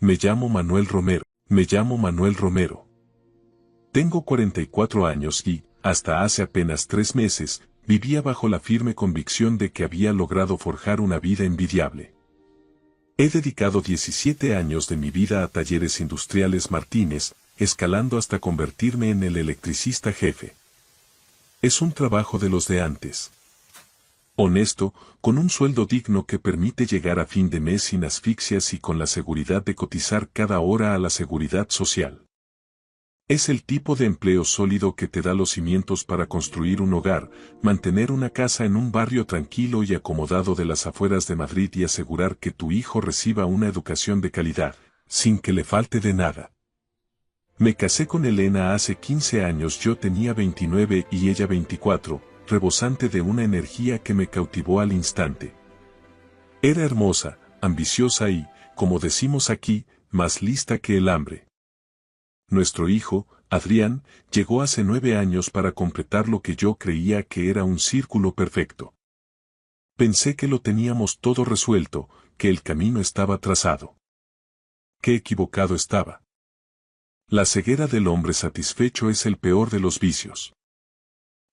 Me llamo Manuel Romero. Me llamo Manuel Romero. Tengo 44 años y, hasta hace apenas 3 meses, vivía bajo la firme convicción de que había logrado forjar una vida envidiable. He dedicado 17 años de mi vida a Talleres Industriales Martínez, escalando hasta convertirme en el electricista jefe. Es un trabajo de los de antes. Honesto, con un sueldo digno que permite llegar a fin de mes sin asfixias y con la seguridad de cotizar cada hora a la seguridad social. Es el tipo de empleo sólido que te da los cimientos para construir un hogar, mantener una casa en un barrio tranquilo y acomodado de las afueras de Madrid y asegurar que tu hijo reciba una educación de calidad, sin que le falte de nada. Me casé con Elena hace 15 años, yo tenía 29 y ella 24, rebosante de una energía que me cautivó al instante. Era hermosa, ambiciosa y, como decimos aquí, más lista que el hambre. Nuestro hijo, Adrián, llegó hace 9 años para completar lo que yo creía que era un círculo perfecto. Pensé que lo teníamos todo resuelto, que el camino estaba trazado. Qué equivocado estaba. La ceguera del hombre satisfecho es el peor de los vicios.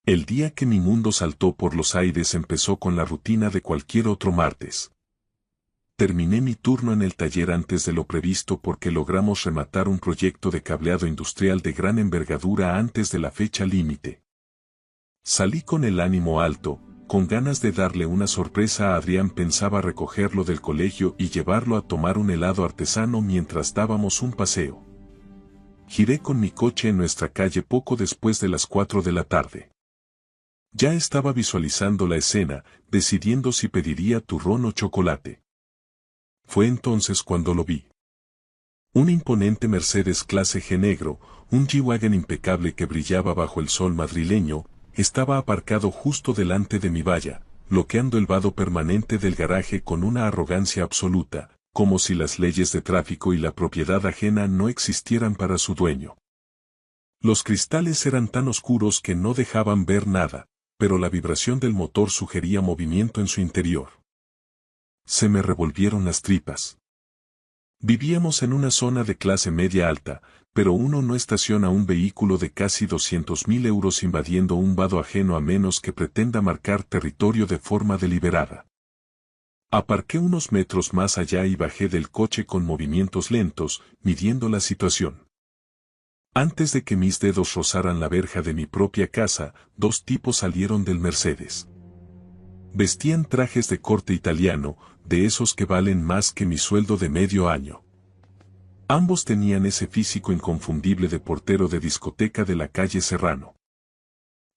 El día que mi mundo saltó por los aires empezó con la rutina de cualquier otro martes. Terminé mi turno en el taller antes de lo previsto porque logramos rematar un proyecto de cableado industrial de gran envergadura antes de la fecha límite. Salí con el ánimo alto, con ganas de darle una sorpresa a Adrián. Pensaba recogerlo del colegio y llevarlo a tomar un helado artesano mientras dábamos un paseo. Giré con mi coche en nuestra calle poco después de las 4 de la tarde. Ya estaba visualizando la escena, decidiendo si pediría turrón o chocolate. Fue entonces cuando lo vi. Un imponente Mercedes clase G negro, un G-Wagon impecable que brillaba bajo el sol madrileño, estaba aparcado justo delante de mi valla, bloqueando el vado permanente del garaje con una arrogancia absoluta, como si las leyes de tráfico y la propiedad ajena no existieran para su dueño. Los cristales eran tan oscuros que no dejaban ver nada, pero la vibración del motor sugería movimiento en su interior. Se me revolvieron las tripas. Vivíamos en una zona de clase media alta, pero uno no estaciona un vehículo de casi 200.000 euros invadiendo un vado ajeno a menos que pretenda marcar territorio de forma deliberada. Aparqué unos metros más allá y bajé del coche con movimientos lentos, midiendo la situación. Antes de que mis dedos rozaran la verja de mi propia casa, 2 tipos salieron del Mercedes. Vestían trajes de corte italiano, de esos que valen más que mi sueldo de medio año. Ambos tenían ese físico inconfundible de portero de discoteca de la calle Serrano.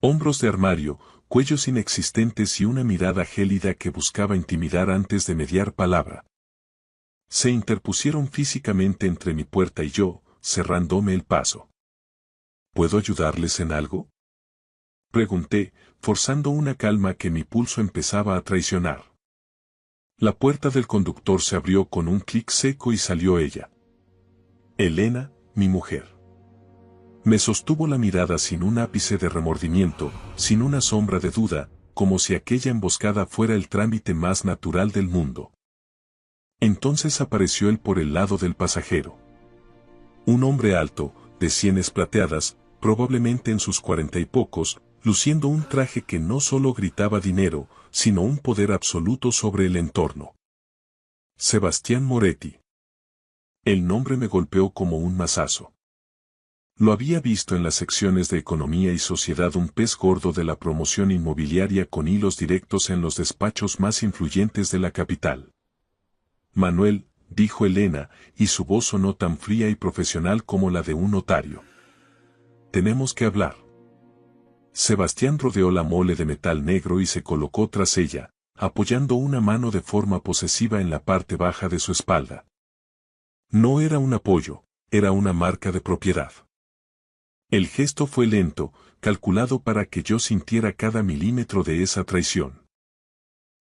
Hombros de armario, cuellos inexistentes y una mirada gélida que buscaba intimidar antes de mediar palabra. Se interpusieron físicamente entre mi puerta y yo, cerrándome el paso. ¿Puedo ayudarles en algo?, pregunté, forzando una calma que mi pulso empezaba a traicionar. La puerta del conductor se abrió con un clic seco y salió ella. Elena, mi mujer. Me sostuvo la mirada sin un ápice de remordimiento, sin una sombra de duda, como si aquella emboscada fuera el trámite más natural del mundo. Entonces apareció él por el lado del pasajero. Un hombre alto, de sienes plateadas, probablemente en sus 40 y pocos, luciendo un traje que no solo gritaba dinero, sino un poder absoluto sobre el entorno. Sebastián Moretti. El nombre me golpeó como un mazazo. Lo había visto en las secciones de Economía y Sociedad, un pez gordo de la promoción inmobiliaria con hilos directos en los despachos más influyentes de la capital. Manuel, dijo Elena, y su voz sonó tan fría y profesional como la de un notario. Tenemos que hablar. Sebastián rodeó la mole de metal negro y se colocó tras ella, apoyando una mano de forma posesiva en la parte baja de su espalda. No era un apoyo, era una marca de propiedad. El gesto fue lento, calculado para que yo sintiera cada milímetro de esa traición.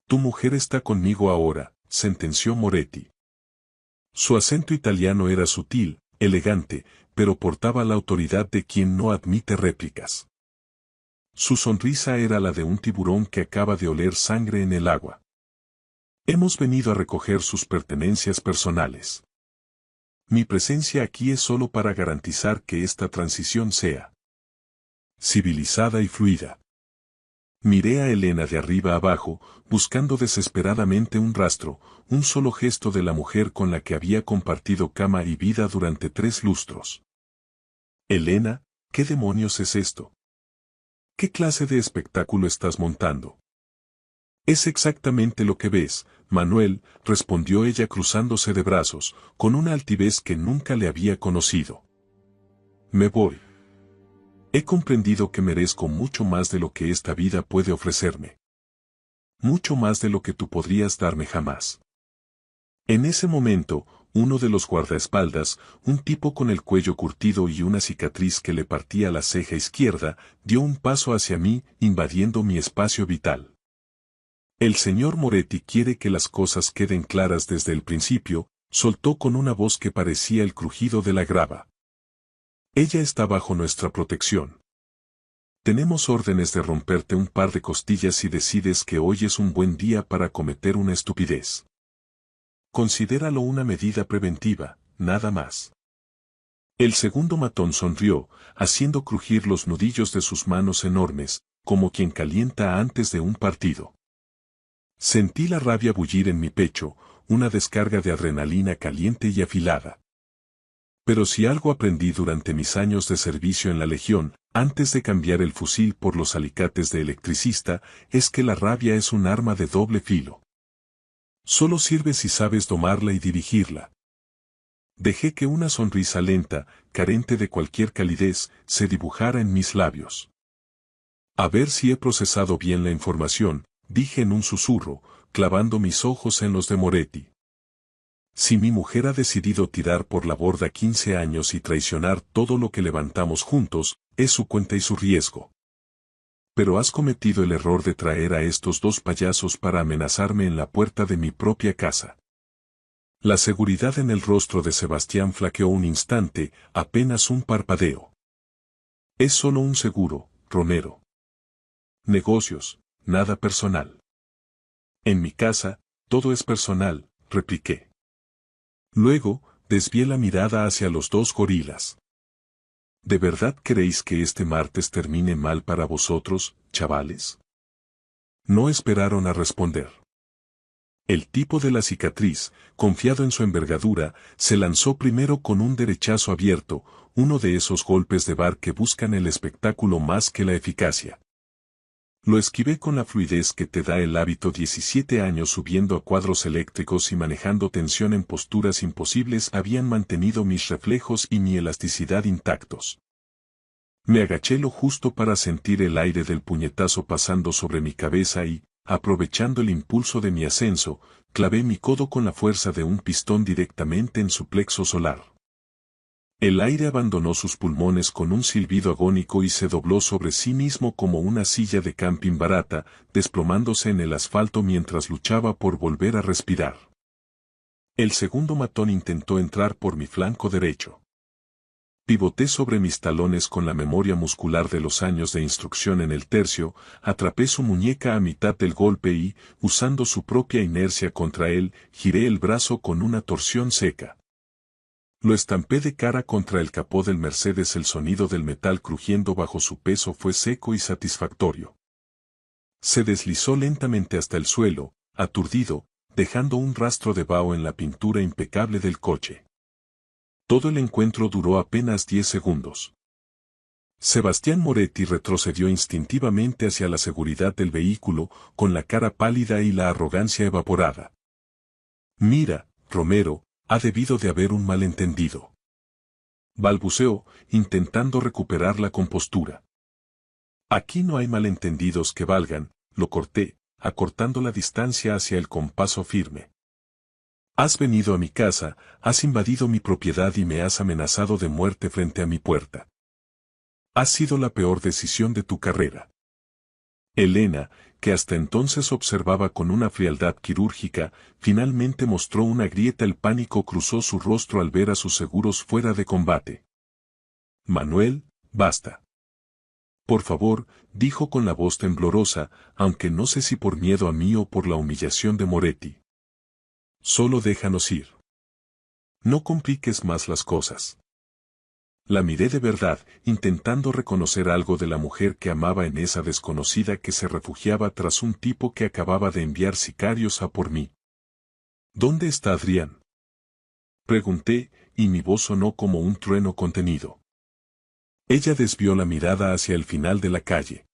Tu mujer está conmigo ahora, sentenció Moretti. Su acento italiano era sutil, elegante, pero portaba la autoridad de quien no admite réplicas. Su sonrisa era la de un tiburón que acaba de oler sangre en el agua. Hemos venido a recoger sus pertenencias personales. Mi presencia aquí es solo para garantizar que esta transición sea civilizada y fluida. Miré a Elena de arriba abajo, buscando desesperadamente un rastro, un solo gesto de la mujer con la que había compartido cama y vida durante 3 lustros. Elena, ¿qué demonios es esto? ¿Qué clase de espectáculo estás montando? Es exactamente lo que ves, Manuel, respondió ella cruzándose de brazos, con una altivez que nunca le había conocido. Me voy. He comprendido que merezco mucho más de lo que esta vida puede ofrecerme. Mucho más de lo que tú podrías darme jamás. En ese momento, uno de los guardaespaldas, un tipo con el cuello curtido y una cicatriz que le partía la ceja izquierda, dio un paso hacia mí, invadiendo mi espacio vital. El señor Moretti quiere que las cosas queden claras desde el principio, soltó con una voz que parecía el crujido de la grava. Ella está bajo nuestra protección. Tenemos órdenes de romperte un par de costillas si decides que hoy es un buen día para cometer una estupidez. Considéralo una medida preventiva, nada más. El segundo matón sonrió, haciendo crujir los nudillos de sus manos enormes, como quien calienta antes de un partido. Sentí la rabia bullir en mi pecho, una descarga de adrenalina caliente y afilada. Pero si algo aprendí durante mis años de servicio en la Legión, antes de cambiar el fusil por los alicates de electricista, es que la rabia es un arma de doble filo. Solo sirve si sabes domarla y dirigirla. Dejé que una sonrisa lenta, carente de cualquier calidez, se dibujara en mis labios. A ver si he procesado bien la información, dije en un susurro, clavando mis ojos en los de Moretti. Si mi mujer ha decidido tirar por la borda 15 años y traicionar todo lo que levantamos juntos, es su cuenta y su riesgo. Pero has cometido el error de traer a estos 2 payasos para amenazarme en la puerta de mi propia casa. La seguridad en el rostro de Sebastián flaqueó un instante, apenas un parpadeo. Es solo un seguro, Romero. Negocios, nada personal. En mi casa, todo es personal, repliqué. Luego, desvié la mirada hacia los 2 gorilas. ¿De verdad queréis que este martes termine mal para vosotros, chavales? No esperaron a responder. El tipo de la cicatriz, confiado en su envergadura, se lanzó primero con un derechazo abierto, uno de esos golpes de bar que buscan el espectáculo más que la eficacia. Lo esquivé con la fluidez que te da el hábito 17 años subiendo a cuadros eléctricos y manejando tensión en posturas imposibles habían mantenido mis reflejos y mi elasticidad intactos. Me agaché lo justo para sentir el aire del puñetazo pasando sobre mi cabeza y, aprovechando el impulso de mi ascenso, clavé mi codo con la fuerza de un pistón directamente en su plexo solar. El aire abandonó sus pulmones con un silbido agónico y se dobló sobre sí mismo como una silla de camping barata, desplomándose en el asfalto mientras luchaba por volver a respirar. El segundo matón intentó entrar por mi flanco derecho. Pivoté sobre mis talones con la memoria muscular de los años de instrucción en el tercio, atrapé su muñeca a mitad del golpe y, usando su propia inercia contra él, giré el brazo con una torsión seca. Lo estampé de cara contra el capó del Mercedes. El sonido del metal crujiendo bajo su peso fue seco y satisfactorio. Se deslizó lentamente hasta el suelo, aturdido, dejando un rastro de vaho en la pintura impecable del coche. Todo el encuentro duró apenas 10 segundos. Sebastián Moretti retrocedió instintivamente hacia la seguridad del vehículo, con la cara pálida y la arrogancia evaporada. Mira, Romero, ha debido de haber un malentendido. Balbuceó, intentando recuperar la compostura. Aquí no hay malentendidos que valgan, lo corté, acortando la distancia hacia el con paso firme. Has venido a mi casa, has invadido mi propiedad y me has amenazado de muerte frente a mi puerta. Ha sido la peor decisión de tu carrera. Elena, que hasta entonces observaba con una frialdad quirúrgica, finalmente mostró una grieta. El pánico cruzó su rostro al ver a sus seguros fuera de combate. Manuel, basta. Por favor, dijo con la voz temblorosa, aunque no sé si por miedo a mí o por la humillación de Moretti. Solo déjanos ir. No compliques más las cosas. La miré de verdad, intentando reconocer algo de la mujer que amaba en esa desconocida que se refugiaba tras un tipo que acababa de enviar sicarios a por mí. ¿Dónde está Adrián? Pregunté, y mi voz sonó como un trueno contenido. Ella desvió la mirada hacia el final de la calle.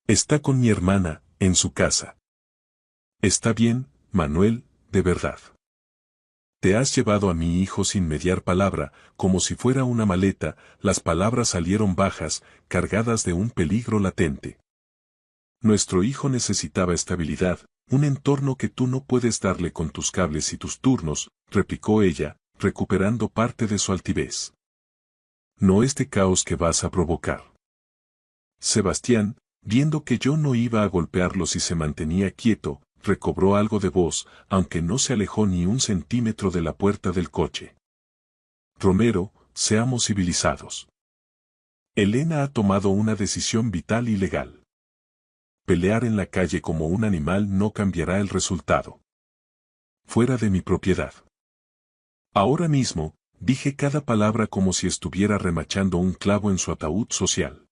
Está con mi hermana, en su casa. Está bien, Manuel, de verdad. Te has llevado a mi hijo sin mediar palabra, como si fuera una maleta. Las palabras salieron bajas, cargadas de un peligro latente. Nuestro hijo necesitaba estabilidad, un entorno que tú no puedes darle con tus cables y tus turnos, replicó ella, recuperando parte de su altivez. No este caos que vas a provocar. Sebastián, viendo que yo no iba a golpearlo si se mantenía quieto, recobró algo de voz, aunque no se alejó ni un centímetro de la puerta del coche. Romero, seamos civilizados. Elena ha tomado una decisión vital y legal. Pelear en la calle como un animal no cambiará el resultado. Fuera de mi propiedad. Ahora mismo, dije cada palabra como si estuviera remachando un clavo en su ataúd social.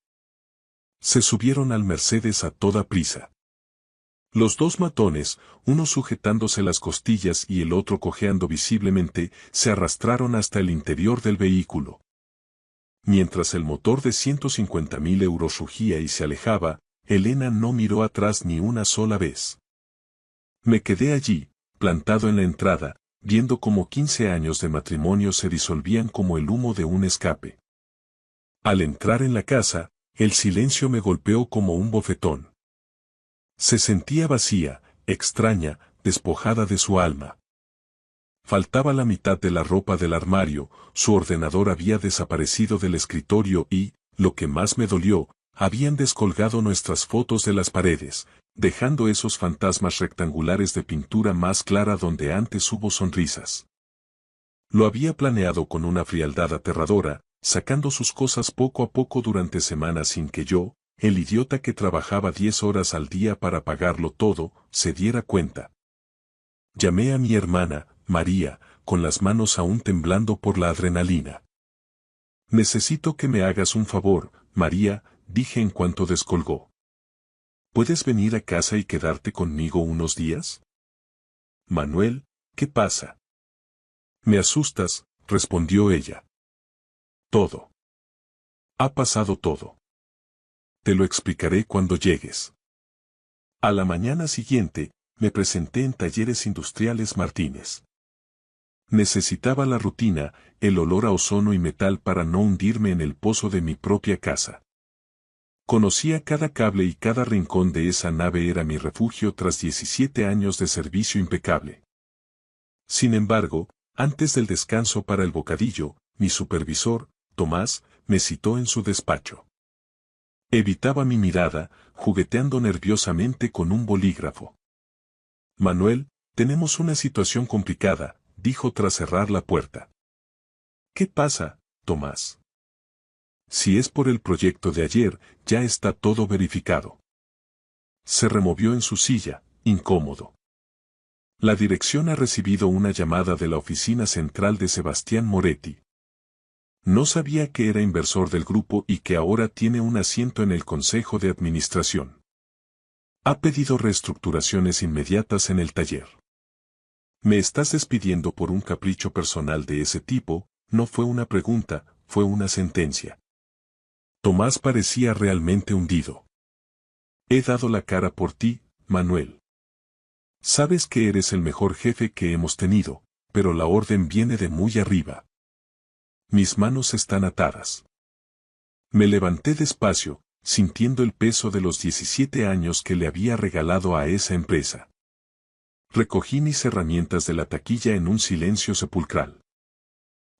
Se subieron al Mercedes a toda prisa. Los dos matones, uno sujetándose las costillas y el otro cojeando visiblemente, se arrastraron hasta el interior del vehículo. Mientras el motor de 150.000 euros rugía y se alejaba, Elena no miró atrás ni una sola vez. Me quedé allí, plantado en la entrada, viendo cómo 15 años de matrimonio se disolvían como el humo de un escape. Al entrar en la casa, el silencio me golpeó como un bofetón. Se sentía vacía, extraña, despojada de su alma. Faltaba la mitad de la ropa del armario, su ordenador había desaparecido del escritorio y, lo que más me dolió, habían descolgado nuestras fotos de las paredes, dejando esos fantasmas rectangulares de pintura más clara donde antes hubo sonrisas. Lo había planeado con una frialdad aterradora, sacando sus cosas poco a poco durante semanas sin que yo, el idiota que trabajaba 10 horas al día para pagarlo todo, se diera cuenta. Llamé a mi hermana, María, con las manos aún temblando por la adrenalina. Necesito que me hagas un favor, María, dije en cuanto descolgó. ¿Puedes venir a casa y quedarte conmigo unos días? Manuel, ¿qué pasa? Me asustas, respondió ella. Todo. Ha pasado todo. Te lo explicaré cuando llegues. A la mañana siguiente, me presenté en Talleres Industriales Martínez. Necesitaba la rutina, el olor a ozono y metal para no hundirme en el pozo de mi propia casa. Conocía cada cable y cada rincón de esa nave era mi refugio tras 17 años de servicio impecable. Sin embargo, antes del descanso para el bocadillo, mi supervisor, Tomás, me citó en su despacho. Evitaba mi mirada, jugueteando nerviosamente con un bolígrafo. Manuel, tenemos una situación complicada, dijo tras cerrar la puerta. ¿Qué pasa, Tomás? Si es por el proyecto de ayer, ya está todo verificado. Se removió en su silla, incómodo. La dirección ha recibido una llamada de la oficina central de Sebastián Moretti. No sabía que era inversor del grupo y que ahora tiene un asiento en el consejo de administración. Ha pedido reestructuraciones inmediatas en el taller. Me estás despidiendo por un capricho personal de ese tipo, no fue una pregunta, fue una sentencia. Tomás parecía realmente hundido. He dado la cara por ti, Manuel. Sabes que eres el mejor jefe que hemos tenido, pero la orden viene de muy arriba. Mis manos están atadas. Me levanté despacio, sintiendo el peso de los 17 años que le había regalado a esa empresa. Recogí mis herramientas de la taquilla en un silencio sepulcral.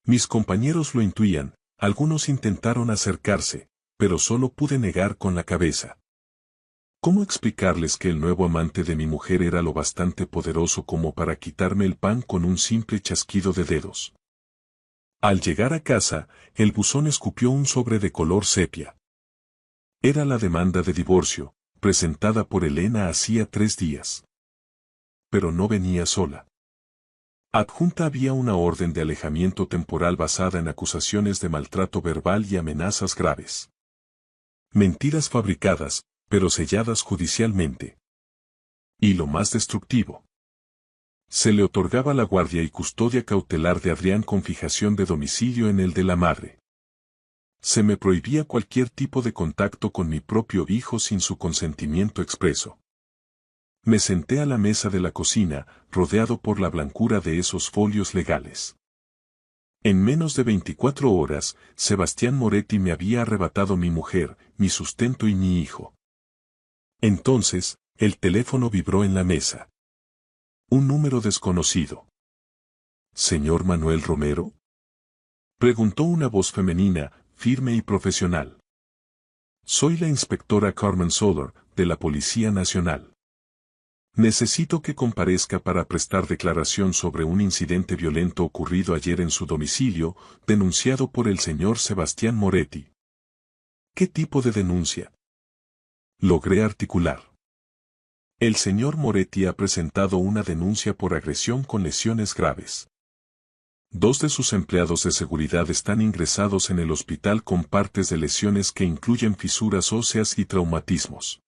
Mis compañeros lo intuían, algunos intentaron acercarse, pero solo pude negar con la cabeza. ¿Cómo explicarles que el nuevo amante de mi mujer era lo bastante poderoso como para quitarme el pan con un simple chasquido de dedos? Al llegar a casa, el buzón escupió un sobre de color sepia. Era la demanda de divorcio, presentada por Elena hacía 3 días. Pero no venía sola. Adjunta había una orden de alejamiento temporal basada en acusaciones de maltrato verbal y amenazas graves. Mentiras fabricadas, pero selladas judicialmente. Y lo más destructivo. Se le otorgaba la guardia y custodia cautelar de Adrián con fijación de domicilio en el de la madre. Se me prohibía cualquier tipo de contacto con mi propio hijo sin su consentimiento expreso. Me senté a la mesa de la cocina, rodeado por la blancura de esos folios legales. En menos de 24 horas, Sebastián Moretti me había arrebatado mi mujer, mi sustento y mi hijo. Entonces, el teléfono vibró en la mesa. Un número desconocido. ¿Señor Manuel Romero? Preguntó una voz femenina, firme y profesional. Soy la inspectora Carmen Soler, de la Policía Nacional. Necesito que comparezca para prestar declaración sobre un incidente violento ocurrido ayer en su domicilio, denunciado por el señor Sebastián Moretti. ¿Qué tipo de denuncia? Logré articular. El señor Moretti ha presentado una denuncia por agresión con lesiones graves. 2 de sus empleados de seguridad están ingresados en el hospital con partes de lesiones que incluyen fisuras óseas y traumatismos.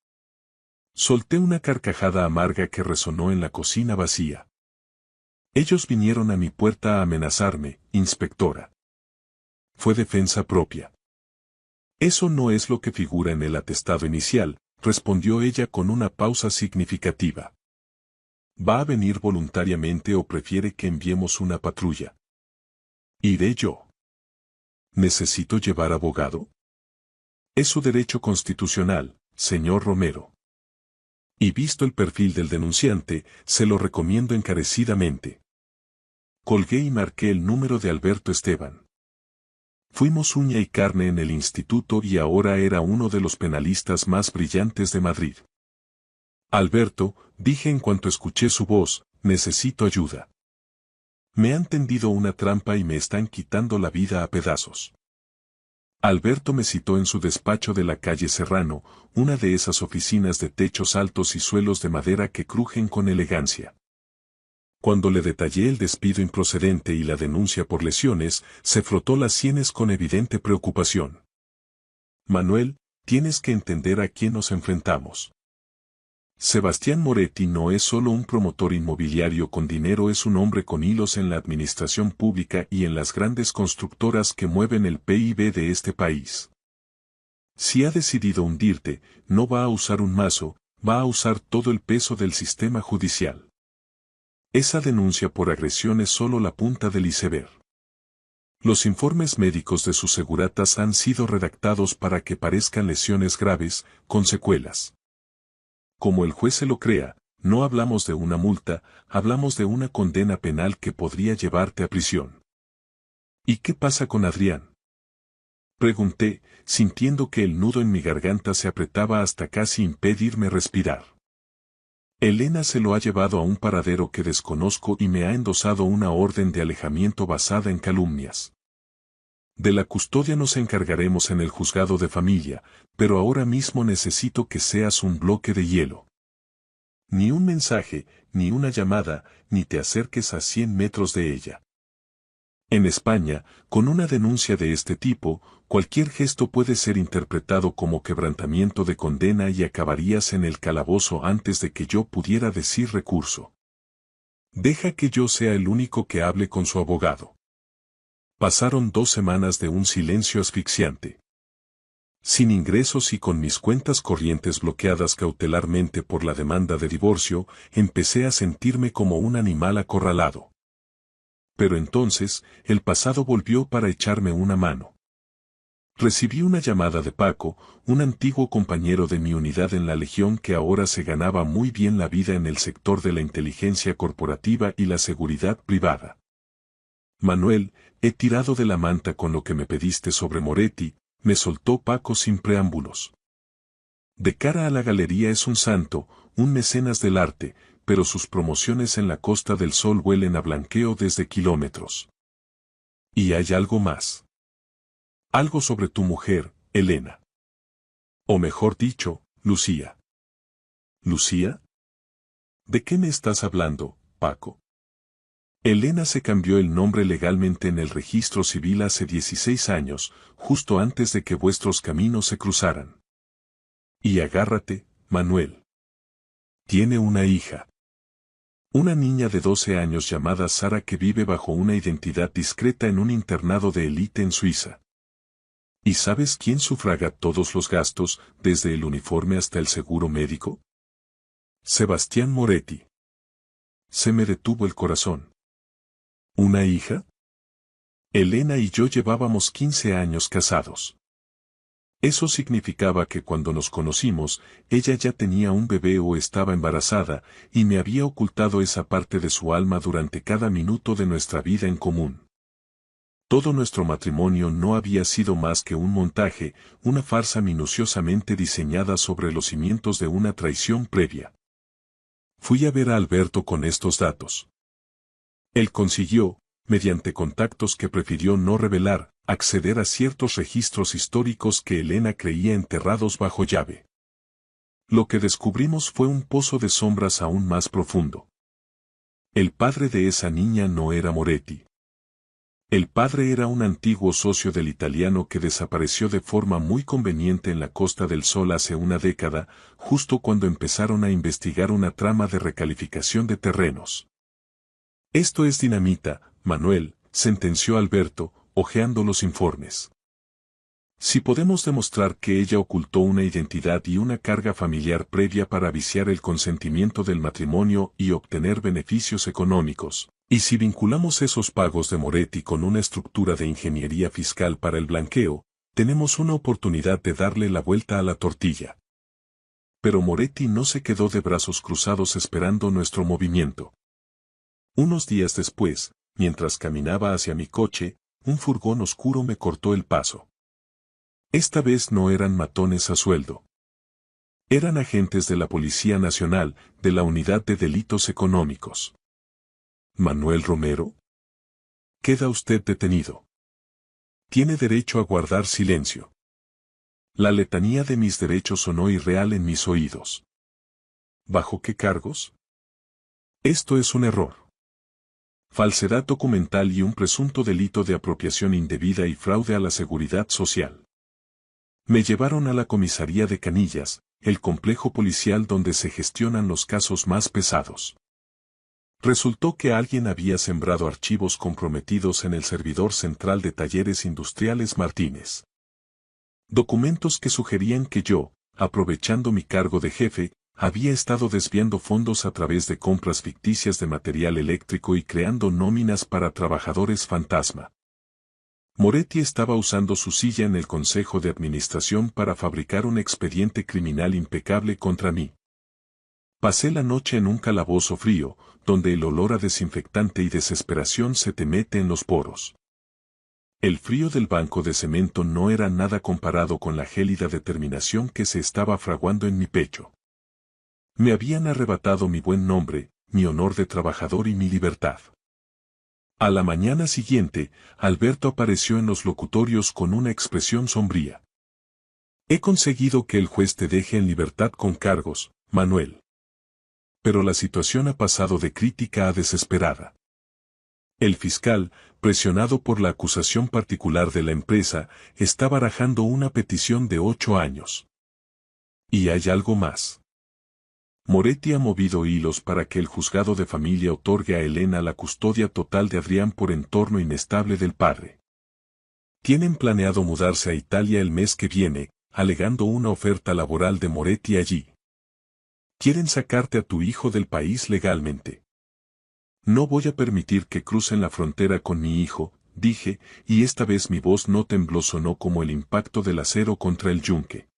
Solté una carcajada amarga que resonó en la cocina vacía. Ellos vinieron a mi puerta a amenazarme, inspectora. Fue defensa propia. Eso no es lo que figura en el atestado inicial, respondió ella con una pausa significativa. ¿Va a venir voluntariamente o prefiere que enviemos una patrulla? Iré yo. ¿Necesito llevar abogado? Es su derecho constitucional, señor Romero. Y visto el perfil del denunciante, se lo recomiendo encarecidamente. Colgué y marqué el número de Alberto Esteban. Fuimos uña y carne en el instituto y ahora era uno de los penalistas más brillantes de Madrid. Alberto, dije en cuanto escuché su voz, necesito ayuda. Me han tendido una trampa y me están quitando la vida a pedazos. Alberto me citó en su despacho de la calle Serrano, una de esas oficinas de techos altos y suelos de madera que crujen con elegancia. Cuando le detallé el despido improcedente y la denuncia por lesiones, se frotó las sienes con evidente preocupación. Manuel, tienes que entender a quién nos enfrentamos. Sebastián Moretti no es solo un promotor inmobiliario con dinero, es un hombre con hilos en la administración pública y en las grandes constructoras que mueven el PIB de este país. Si ha decidido hundirte, no va a usar un mazo, va a usar todo el peso del sistema judicial. Esa denuncia por agresión es solo la punta del iceberg. Los informes médicos de sus seguratas han sido redactados para que parezcan lesiones graves, con secuelas. Como el juez se lo crea, no hablamos de una multa, hablamos de una condena penal que podría llevarte a prisión. ¿Y qué pasa con Adrián? Pregunté, sintiendo que el nudo en mi garganta se apretaba hasta casi impedirme respirar. Elena se lo ha llevado a un paradero que desconozco y me ha endosado una orden de alejamiento basada en calumnias. De la custodia nos encargaremos en el juzgado de familia, pero ahora mismo necesito que seas un bloque de hielo. Ni un mensaje, ni una llamada, ni te acerques a 100 metros de ella. En España, con una denuncia de este tipo, cualquier gesto puede ser interpretado como quebrantamiento de condena y acabarías en el calabozo antes de que yo pudiera decir recurso. Deja que yo sea el único que hable con su abogado. Pasaron 2 semanas de un silencio asfixiante. Sin ingresos y con mis cuentas corrientes bloqueadas cautelarmente por la demanda de divorcio, empecé a sentirme como un animal acorralado. Pero entonces, el pasado volvió para echarme una mano. Recibí una llamada de Paco, un antiguo compañero de mi unidad en la Legión que ahora se ganaba muy bien la vida en el sector de la inteligencia corporativa y la seguridad privada. Manuel, he tirado de la manta con lo que me pediste sobre Moretti, me soltó Paco sin preámbulos. De cara a la galería es un santo, un mecenas del arte, pero sus promociones en la Costa del Sol huelen a blanqueo desde kilómetros. Y hay algo más. Algo sobre tu mujer, Elena. O mejor dicho, Lucía. ¿Lucía? ¿De qué me estás hablando, Paco? Elena se cambió el nombre legalmente en el registro civil hace 16 años, justo antes de que vuestros caminos se cruzaran. Y agárrate, Manuel. Tiene una hija. Una niña de 12 años llamada Sara que vive bajo una identidad discreta en un internado de élite en Suiza. ¿Y sabes quién sufraga todos los gastos, desde el uniforme hasta el seguro médico? Sebastián Moretti. Se me detuvo el corazón. ¿Una hija? Elena y yo llevábamos 15 años casados. Eso significaba que cuando nos conocimos, ella ya tenía un bebé o estaba embarazada, y me había ocultado esa parte de su alma durante cada minuto de nuestra vida en común. Todo nuestro matrimonio no había sido más que un montaje, una farsa minuciosamente diseñada sobre los cimientos de una traición previa. Fui a ver a Alberto con estos datos. Él consiguió, mediante contactos que prefirió no revelar, acceder a ciertos registros históricos que Elena creía enterrados bajo llave. Lo que descubrimos fue un pozo de sombras aún más profundo. El padre de esa niña no era Moretti. El padre era un antiguo socio del italiano que desapareció de forma muy conveniente en la Costa del Sol hace una década, justo cuando empezaron a investigar una trama de recalificación de terrenos. Esto es dinamita, Manuel, sentenció Alberto, hojeando los informes. Si podemos demostrar que ella ocultó una identidad y una carga familiar previa para viciar el consentimiento del matrimonio y obtener beneficios económicos, y si vinculamos esos pagos de Moretti con una estructura de ingeniería fiscal para el blanqueo, tenemos una oportunidad de darle la vuelta a la tortilla. Pero Moretti no se quedó de brazos cruzados esperando nuestro movimiento. Unos días después, mientras caminaba hacia mi coche, un furgón oscuro me cortó el paso. Esta vez no eran matones a sueldo. Eran agentes de la Policía Nacional, de la Unidad de Delitos Económicos. ¿Manuel Romero? Queda usted detenido. Tiene derecho a guardar silencio. La letanía de mis derechos sonó irreal en mis oídos. ¿Bajo qué cargos? Esto es un error. Falsedad documental y un presunto delito de apropiación indebida y fraude a la seguridad social. Me llevaron a la comisaría de Canillas, el complejo policial donde se gestionan los casos más pesados. Resultó que alguien había sembrado archivos comprometidos en el servidor central de Talleres Industriales Martínez. Documentos que sugerían que yo, aprovechando mi cargo de jefe, había estado desviando fondos a través de compras ficticias de material eléctrico y creando nóminas para trabajadores fantasma. Moretti estaba usando su silla en el Consejo de Administración para fabricar un expediente criminal impecable contra mí. Pasé la noche en un calabozo frío, donde el olor a desinfectante y desesperación se te mete en los poros. El frío del banco de cemento no era nada comparado con la gélida determinación que se estaba fraguando en mi pecho. Me habían arrebatado mi buen nombre, mi honor de trabajador y mi libertad. A la mañana siguiente, Alberto apareció en los locutorios con una expresión sombría. He conseguido que el juez te deje en libertad con cargos, Manuel. Pero la situación ha pasado de crítica a desesperada. El fiscal, presionado por la acusación particular de la empresa, está barajando una petición de 8 años. Y hay algo más. Moretti ha movido hilos para que el juzgado de familia otorgue a Elena la custodia total de Adrián por entorno inestable del padre. Tienen planeado mudarse a Italia el mes que viene, alegando una oferta laboral de Moretti allí. Quieren sacarte a tu hijo del país legalmente. No voy a permitir que crucen la frontera con mi hijo, dije, y esta vez mi voz no tembló, sonó como el impacto del acero contra el yunque.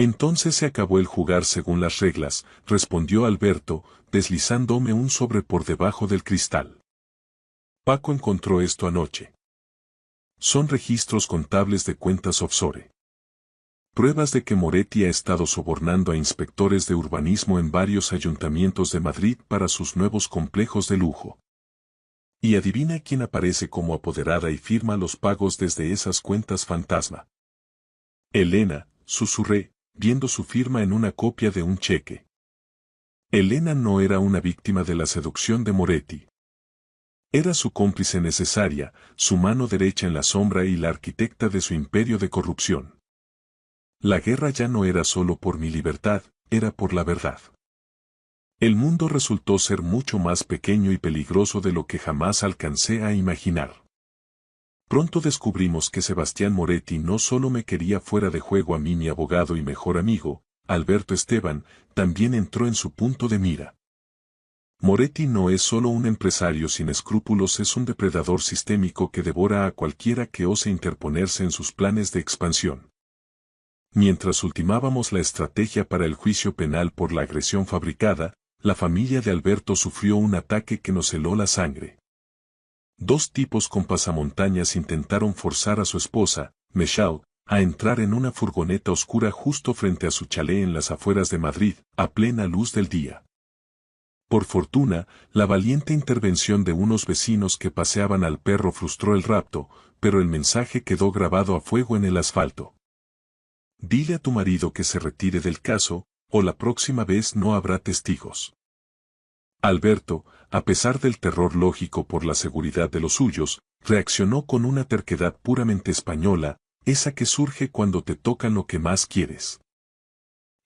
Entonces se acabó el jugar según las reglas, respondió Alberto, deslizándome un sobre por debajo del cristal. Paco encontró esto anoche. Son registros contables de cuentas offshore. Pruebas de que Moretti ha estado sobornando a inspectores de urbanismo en varios ayuntamientos de Madrid para sus nuevos complejos de lujo. Y adivina quién aparece como apoderada y firma los pagos desde esas cuentas fantasma. Elena, susurré, viendo su firma en una copia de un cheque. Elena no era una víctima de la seducción de Moretti. Era su cómplice necesaria, su mano derecha en la sombra y la arquitecta de su imperio de corrupción. La guerra ya no era solo por mi libertad, era por la verdad. El mundo resultó ser mucho más pequeño y peligroso de lo que jamás alcancé a imaginar. Pronto descubrimos que Sebastián Moretti no solo me quería fuera de juego a mí, mi abogado y mejor amigo, Alberto Esteban, también entró en su punto de mira. Moretti no es solo un empresario sin escrúpulos, es un depredador sistémico que devora a cualquiera que ose interponerse en sus planes de expansión. Mientras ultimábamos la estrategia para el juicio penal por la agresión fabricada, la familia de Alberto sufrió un ataque que nos heló la sangre. Dos tipos con pasamontañas intentaron forzar a su esposa, Michelle, a entrar en una furgoneta oscura justo frente a su chalet en las afueras de Madrid, a plena luz del día. Por fortuna, la valiente intervención de unos vecinos que paseaban al perro frustró el rapto, pero el mensaje quedó grabado a fuego en el asfalto. Dile a tu marido que se retire del caso, o la próxima vez no habrá testigos. Alberto, a pesar del terror lógico por la seguridad de los suyos, reaccionó con una terquedad puramente española, esa que surge cuando te tocan lo que más quieres.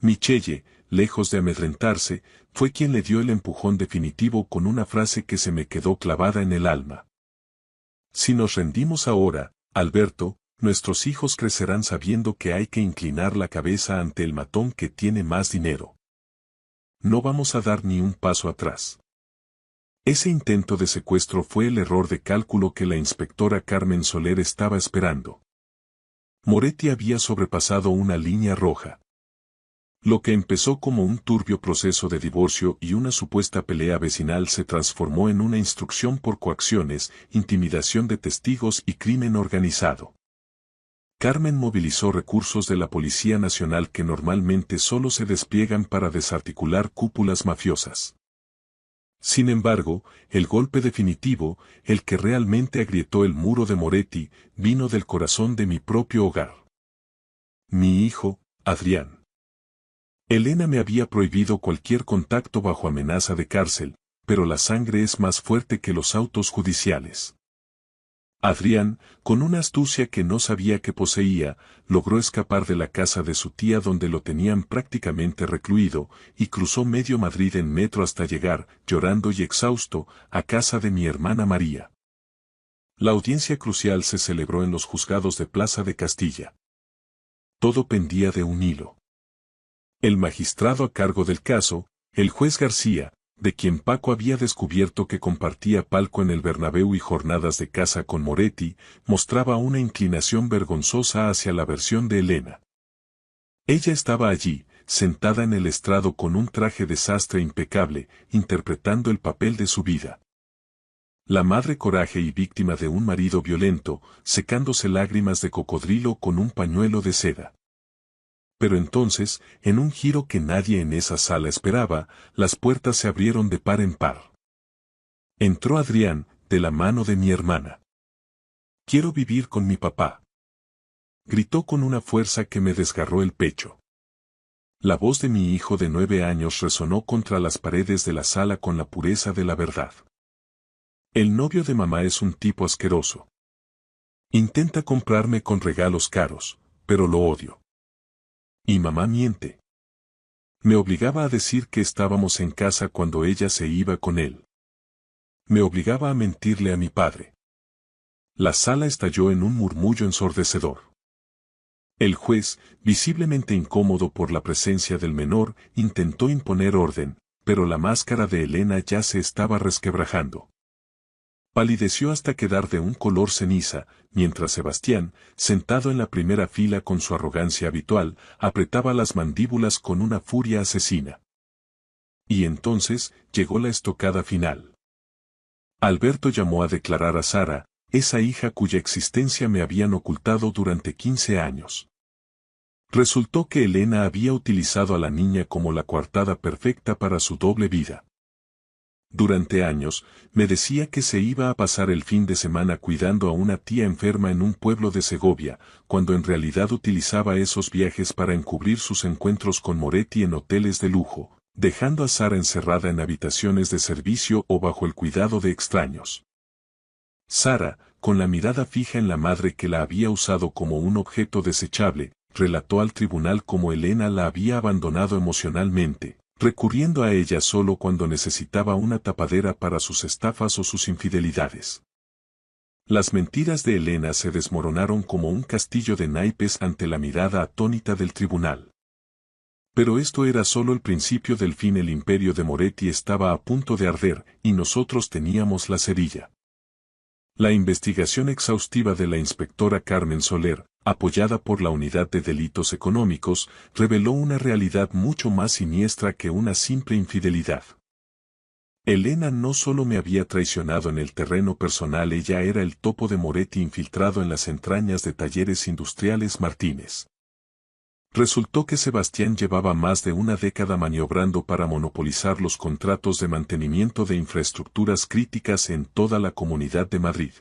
Michelle, lejos de amedrentarse, fue quien le dio el empujón definitivo con una frase que se me quedó clavada en el alma. Si nos rendimos ahora, Alberto, nuestros hijos crecerán sabiendo que hay que inclinar la cabeza ante el matón que tiene más dinero. No vamos a dar ni un paso atrás. Ese intento de secuestro fue el error de cálculo que la inspectora Carmen Soler estaba esperando. Moretti había sobrepasado una línea roja. Lo que empezó como un turbio proceso de divorcio y una supuesta pelea vecinal se transformó en una instrucción por coacciones, intimidación de testigos y crimen organizado. Carmen movilizó recursos de la Policía Nacional que normalmente solo se despliegan para desarticular cúpulas mafiosas. Sin embargo, el golpe definitivo, el que realmente agrietó el muro de Moretti, vino del corazón de mi propio hogar. Mi hijo, Adrián. Elena me había prohibido cualquier contacto bajo amenaza de cárcel, pero la sangre es más fuerte que los autos judiciales. Adrián, con una astucia que no sabía que poseía, logró escapar de la casa de su tía donde lo tenían prácticamente recluido, y cruzó medio Madrid en metro hasta llegar, llorando y exhausto, a casa de mi hermana María. La audiencia crucial se celebró en los juzgados de Plaza de Castilla. Todo pendía de un hilo. El magistrado a cargo del caso, el juez García, de quien Paco había descubierto que compartía palco en el Bernabéu y jornadas de caza con Moretti, mostraba una inclinación vergonzosa hacia la versión de Elena. Ella estaba allí, sentada en el estrado con un traje de sastre impecable, interpretando el papel de su vida. La madre coraje y víctima de un marido violento, secándose lágrimas de cocodrilo con un pañuelo de seda. Pero entonces, en un giro que nadie en esa sala esperaba, las puertas se abrieron de par en par. Entró Adrián, de la mano de mi hermana. «Quiero vivir con mi papá», gritó con una fuerza que me desgarró el pecho. La voz de mi hijo de 9 años resonó contra las paredes de la sala con la pureza de la verdad. El novio de mamá es un tipo asqueroso. Intenta comprarme con regalos caros, pero lo odio. Y mamá miente. Me obligaba a decir que estábamos en casa cuando ella se iba con él. Me obligaba a mentirle a mi padre. La sala estalló en un murmullo ensordecedor. El juez, visiblemente incómodo por la presencia del menor, intentó imponer orden, pero la máscara de Elena ya se estaba resquebrajando. Palideció hasta quedar de un color ceniza, mientras Sebastián, sentado en la primera fila con su arrogancia habitual, apretaba las mandíbulas con una furia asesina. Y entonces, llegó la estocada final. Alberto llamó a declarar a Sara, esa hija cuya existencia me habían ocultado durante 15 años. Resultó que Elena había utilizado a la niña como la coartada perfecta para su doble vida. Durante años, me decía que se iba a pasar el fin de semana cuidando a una tía enferma en un pueblo de Segovia, cuando en realidad utilizaba esos viajes para encubrir sus encuentros con Moretti en hoteles de lujo, dejando a Sara encerrada en habitaciones de servicio o bajo el cuidado de extraños. Sara, con la mirada fija en la madre que la había usado como un objeto desechable, relató al tribunal cómo Elena la había abandonado emocionalmente, recurriendo a ella solo cuando necesitaba una tapadera para sus estafas o sus infidelidades. Las mentiras de Elena se desmoronaron como un castillo de naipes ante la mirada atónita del tribunal. Pero esto era solo el principio del fin. El imperio de Moretti estaba a punto de arder, y nosotros teníamos la cerilla. La investigación exhaustiva de la inspectora Carmen Soler, apoyada por la Unidad de Delitos Económicos, reveló una realidad mucho más siniestra que una simple infidelidad. Elena no solo me había traicionado en el terreno personal, ella era el topo de Moretti infiltrado en las entrañas de Talleres Industriales Martínez. Resultó que Sebastián llevaba más de una década maniobrando para monopolizar los contratos de mantenimiento de infraestructuras críticas en toda la Comunidad de Madrid.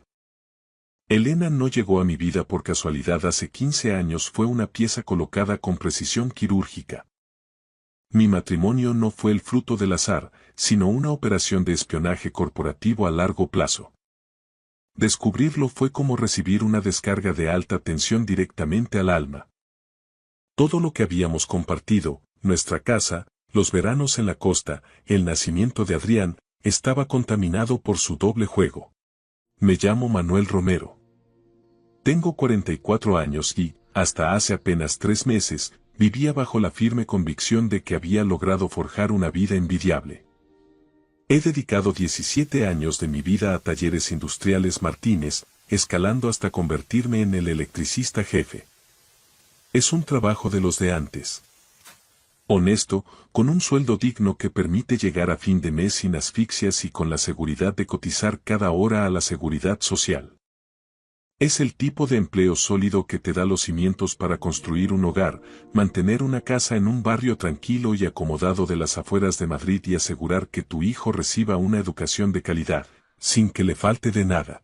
Elena no llegó a mi vida por casualidad. Hace 15 años fue una pieza colocada con precisión quirúrgica. Mi matrimonio no fue el fruto del azar, sino una operación de espionaje corporativo a largo plazo. Descubrirlo fue como recibir una descarga de alta tensión directamente al alma. Todo lo que habíamos compartido, nuestra casa, los veranos en la costa, el nacimiento de Adrián, estaba contaminado por su doble juego. Me llamo Manuel Romero. Tengo 44 años y, hasta hace apenas 3 meses, vivía bajo la firme convicción de que había logrado forjar una vida envidiable. He dedicado 17 años de mi vida a Talleres Industriales Martínez, escalando hasta convertirme en el electricista jefe. Es un trabajo de los de antes. Honesto, con un sueldo digno que permite llegar a fin de mes sin asfixias y con la seguridad de cotizar cada hora a la seguridad social. Es el tipo de empleo sólido que te da los cimientos para construir un hogar, mantener una casa en un barrio tranquilo y acomodado de las afueras de Madrid y asegurar que tu hijo reciba una educación de calidad, sin que le falte de nada.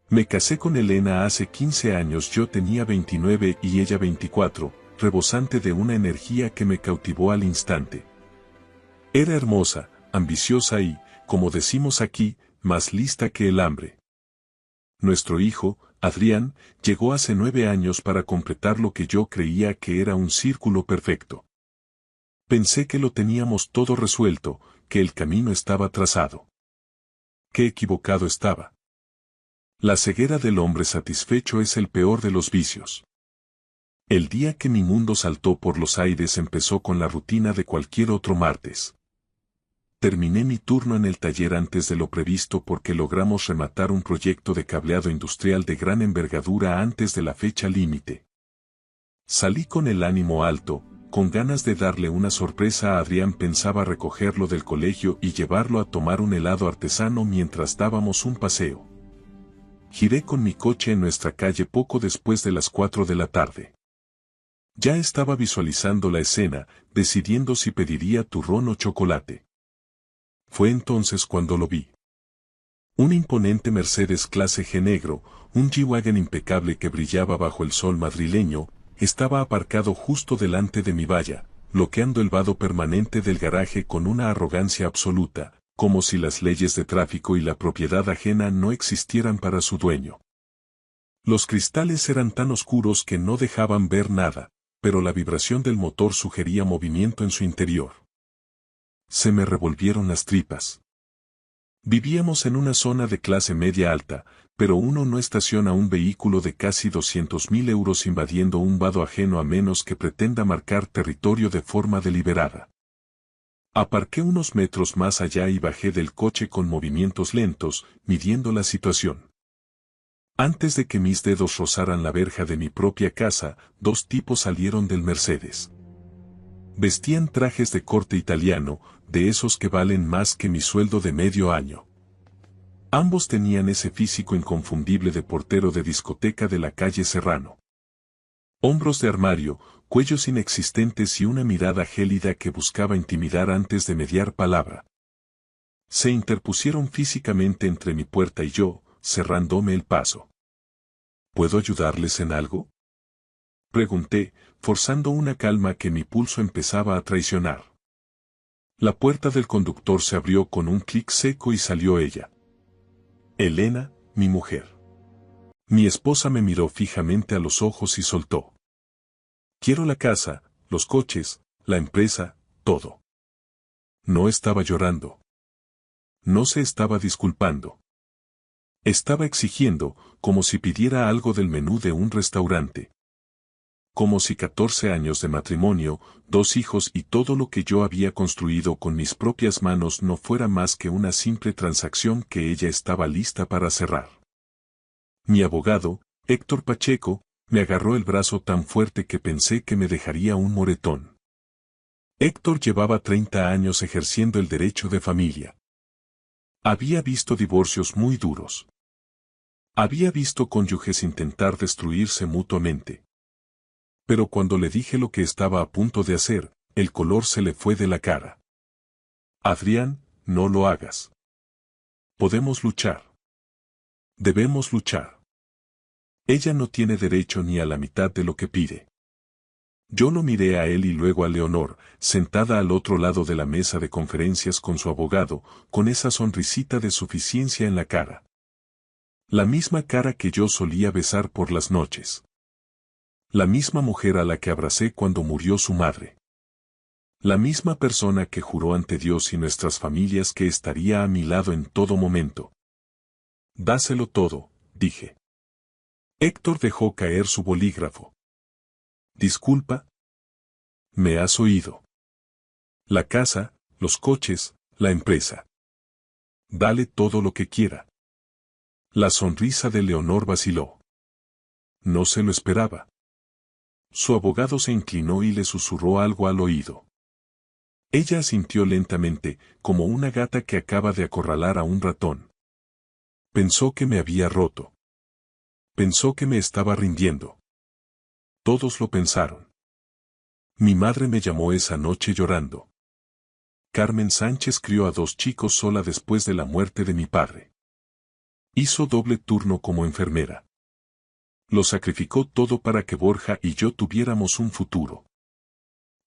Me casé con Elena hace 15 años, yo tenía 29 y ella 24, rebosante de una energía que me cautivó al instante. Era hermosa, ambiciosa y, como decimos aquí, más lista que el hambre. Nuestro hijo, Adrián, llegó hace 9 años para completar lo que yo creía que era un círculo perfecto. Pensé que lo teníamos todo resuelto, que el camino estaba trazado. Qué equivocado estaba. La ceguera del hombre satisfecho es el peor de los vicios. El día que mi mundo saltó por los aires empezó con la rutina de cualquier otro martes. Terminé mi turno en el taller antes de lo previsto porque logramos rematar un proyecto de cableado industrial de gran envergadura antes de la fecha límite. Salí con el ánimo alto, con ganas de darle una sorpresa a Adrián. Pensaba recogerlo del colegio y llevarlo a tomar un helado artesano mientras dábamos un paseo. Giré con mi coche en nuestra calle poco después de las 4 de la tarde. Ya estaba visualizando la escena, decidiendo si pediría turrón o chocolate. Fue entonces cuando lo vi. Un imponente Mercedes clase G negro, un G-Wagon impecable que brillaba bajo el sol madrileño, estaba aparcado justo delante de mi valla, bloqueando el vado permanente del garaje con una arrogancia absoluta, como si las leyes de tráfico y la propiedad ajena no existieran para su dueño. Los cristales eran tan oscuros que no dejaban ver nada, pero la vibración del motor sugería movimiento en su interior. Se me revolvieron las tripas. Vivíamos en una zona de clase media alta, pero uno no estaciona un vehículo de casi 200.000 euros invadiendo un vado ajeno a menos que pretenda marcar territorio de forma deliberada. Aparqué unos metros más allá y bajé del coche con movimientos lentos, midiendo la situación. Antes de que mis dedos rozaran la verja de mi propia casa, 2 tipos salieron del Mercedes. Vestían trajes de corte italiano, de esos que valen más que mi sueldo de medio año. Ambos tenían ese físico inconfundible de portero de discoteca de la calle Serrano. Hombros de armario, cuellos inexistentes y una mirada gélida que buscaba intimidar antes de mediar palabra. Se interpusieron físicamente entre mi puerta y yo, cerrándome el paso. ¿Puedo ayudarles en algo?, pregunté, forzando una calma que mi pulso empezaba a traicionar. La puerta del conductor se abrió con un clic seco y salió ella. Elena, mi mujer. Mi esposa me miró fijamente a los ojos y soltó. Quiero la casa, los coches, la empresa, todo. No estaba llorando. No se estaba disculpando. Estaba exigiendo, como si pidiera algo del menú de un restaurante. Como si 14 años de matrimonio, 2 hijos y todo lo que yo había construido con mis propias manos no fuera más que una simple transacción que ella estaba lista para cerrar. Mi abogado, Héctor Pacheco, me agarró el brazo tan fuerte que pensé que me dejaría un moretón. Héctor llevaba 30 años ejerciendo el derecho de familia. Había visto divorcios muy duros. Había visto cónyuges intentar destruirse mutuamente. Pero cuando le dije lo que estaba a punto de hacer, el color se le fue de la cara. Adrián, no lo hagas. Podemos luchar. Debemos luchar. Ella no tiene derecho ni a la mitad de lo que pide. Yo lo miré a él y luego a Leonor, sentada al otro lado de la mesa de conferencias con su abogado, con esa sonrisita de suficiencia en la cara. La misma cara que yo solía besar por las noches. La misma mujer a la que abracé cuando murió su madre. La misma persona que juró ante Dios y nuestras familias que estaría a mi lado en todo momento. Dáselo todo, dije. Héctor dejó caer su bolígrafo. Disculpa. Me has oído. La casa, los coches, la empresa. Dale todo lo que quiera. La sonrisa de Leonor vaciló. No se lo esperaba. Su abogado se inclinó y le susurró algo al oído. Ella asintió lentamente, como una gata que acaba de acorralar a un ratón. Pensó que me había roto. Pensó que me estaba rindiendo. Todos lo pensaron. Mi madre me llamó esa noche llorando. Carmen Sánchez crió a 2 chicos sola después de la muerte de mi padre. Hizo doble turno como enfermera. Lo sacrificó todo para que Borja y yo tuviéramos un futuro.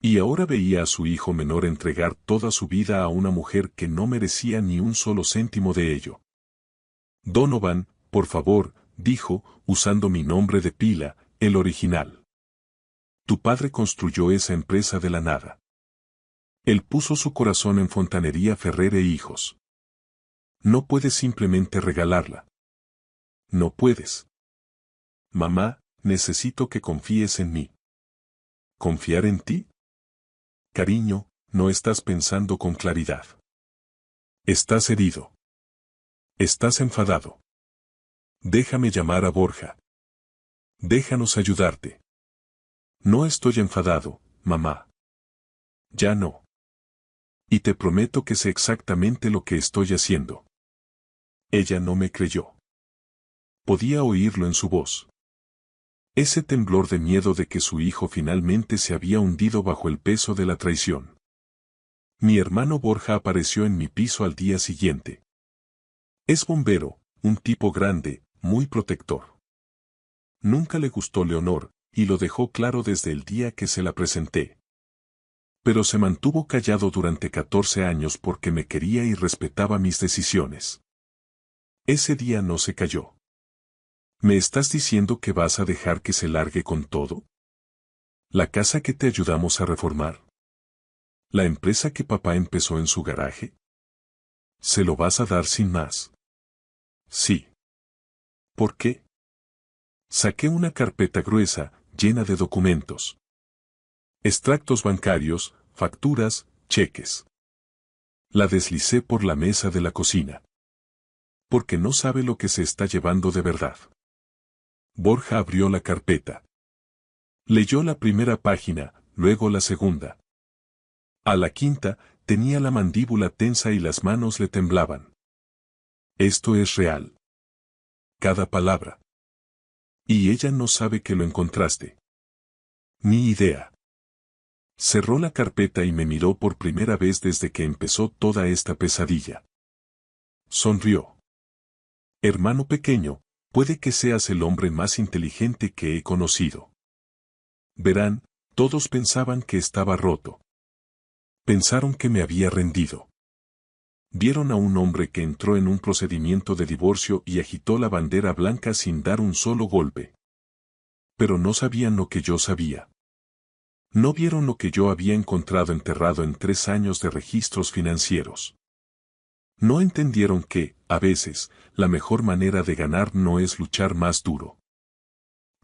Y ahora veía a su hijo menor entregar toda su vida a una mujer que no merecía ni un solo céntimo de ello. Donovan, por favor, dijo, usando mi nombre de pila, el original. Tu padre construyó esa empresa de la nada. Él puso su corazón en Fontanería Ferrer e Hijos. No puedes simplemente regalarla. No puedes. Mamá, necesito que confíes en mí. ¿Confiar en ti? Cariño, no estás pensando con claridad. Estás herido. Estás enfadado. Déjame llamar a Borja. Déjanos ayudarte. No estoy enfadado, mamá. Ya no. Y te prometo que sé exactamente lo que estoy haciendo. Ella no me creyó. Podía oírlo en su voz. Ese temblor de miedo de que su hijo finalmente se había hundido bajo el peso de la traición. Mi hermano Borja apareció en mi piso al día siguiente. Es bombero, un tipo grande, muy protector. Nunca le gustó Leonor, y lo dejó claro desde el día que se la presenté. Pero se mantuvo callado durante 14 años porque me quería y respetaba mis decisiones. Ese día no se calló. ¿Me estás diciendo que vas a dejar que se largue con todo? ¿La casa que te ayudamos a reformar? ¿La empresa que papá empezó en su garaje? ¿Se lo vas a dar sin más? Sí. ¿Por qué? Saqué una carpeta gruesa, llena de documentos. Extractos bancarios, facturas, cheques. La deslicé por la mesa de la cocina. Porque no sabe lo que se está llevando de verdad. Borja abrió la carpeta. Leyó la primera página, luego la segunda. A la quinta, tenía la mandíbula tensa y las manos le temblaban. Esto es real. Cada palabra. Y ella no sabe que lo encontraste. Ni idea. Cerró la carpeta y me miró por primera vez desde que empezó toda esta pesadilla. Sonrió. Hermano pequeño, puede que seas el hombre más inteligente que he conocido. Verán, todos pensaban que estaba roto. Pensaron que me había rendido. Vieron a un hombre que entró en un procedimiento de divorcio y agitó la bandera blanca sin dar un solo golpe. Pero no sabían lo que yo sabía. No vieron lo que yo había encontrado enterrado en 3 años de registros financieros. No entendieron que, a veces, la mejor manera de ganar no es luchar más duro.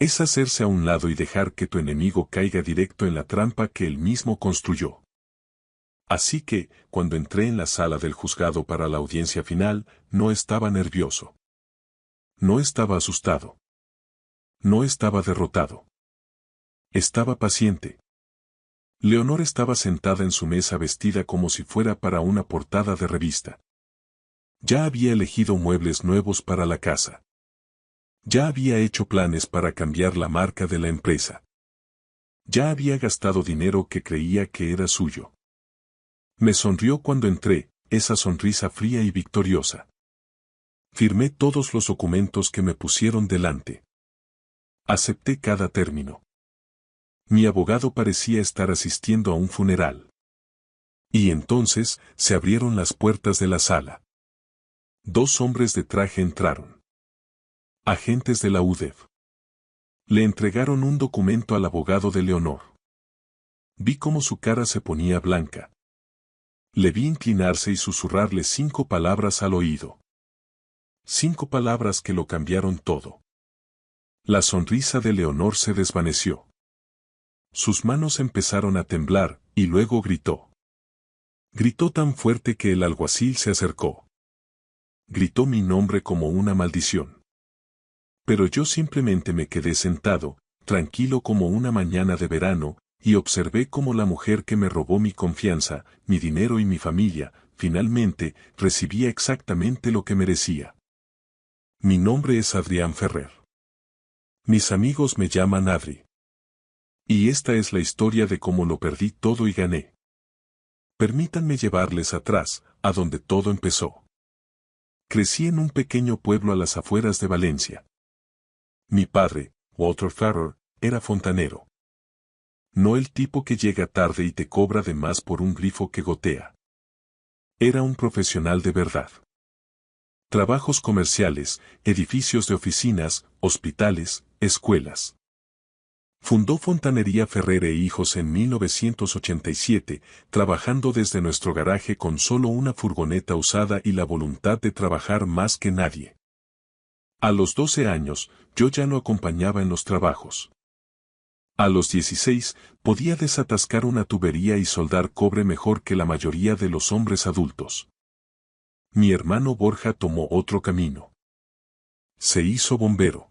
Es hacerse a un lado y dejar que tu enemigo caiga directo en la trampa que él mismo construyó. Así que, cuando entré en la sala del juzgado para la audiencia final, no estaba nervioso. No estaba asustado. No estaba derrotado. Estaba paciente. Leonor estaba sentada en su mesa vestida como si fuera para una portada de revista. Ya había elegido muebles nuevos para la casa. Ya había hecho planes para cambiar la marca de la empresa. Ya había gastado dinero que creía que era suyo. Me sonrió cuando entré, esa sonrisa fría y victoriosa. Firmé todos los documentos que me pusieron delante. Acepté cada término. Mi abogado parecía estar asistiendo a un funeral. Y entonces, se abrieron las puertas de la sala. 2 hombres de traje entraron. Agentes de la UDEF. Le entregaron un documento al abogado de Leonor. Vi cómo su cara se ponía blanca. Le vi inclinarse y susurrarle 5 palabras al oído. 5 palabras que lo cambiaron todo. La sonrisa de Leonor se desvaneció. Sus manos empezaron a temblar, y luego gritó. Gritó tan fuerte que el alguacil se acercó. Gritó mi nombre como una maldición. Pero yo simplemente me quedé sentado, tranquilo como una mañana de verano, y observé cómo la mujer que me robó mi confianza, mi dinero y mi familia, finalmente, recibía exactamente lo que merecía. Mi nombre es Adrián Ferrer. Mis amigos me llaman Adri. Y esta es la historia de cómo lo perdí todo y gané. Permítanme llevarles atrás, a donde todo empezó. Crecí en un pequeño pueblo a las afueras de Valencia. Mi padre, Walter Ferrer, era fontanero. No el tipo que llega tarde y te cobra de más por un grifo que gotea. Era un profesional de verdad. Trabajos comerciales, edificios de oficinas, hospitales, escuelas. Fundó Fontanería Ferrer e Hijos en 1987, trabajando desde nuestro garaje con solo una furgoneta usada y la voluntad de trabajar más que nadie. A los 12 años, yo ya lo acompañaba en los trabajos. A los 16, podía desatascar una tubería y soldar cobre mejor que la mayoría de los hombres adultos. Mi hermano Borja tomó otro camino. Se hizo bombero.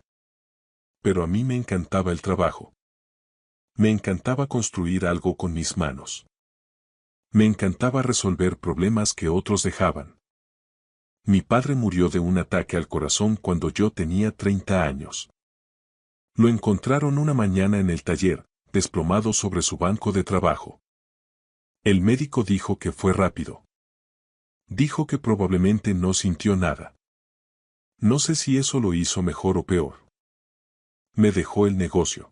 Pero a mí me encantaba el trabajo. Me encantaba construir algo con mis manos. Me encantaba resolver problemas que otros dejaban. Mi padre murió de un ataque al corazón cuando yo tenía 30 años. Lo encontraron una mañana en el taller, desplomado sobre su banco de trabajo. El médico dijo que fue rápido. Dijo que probablemente no sintió nada. No sé si eso lo hizo mejor o peor. Me dejó el negocio.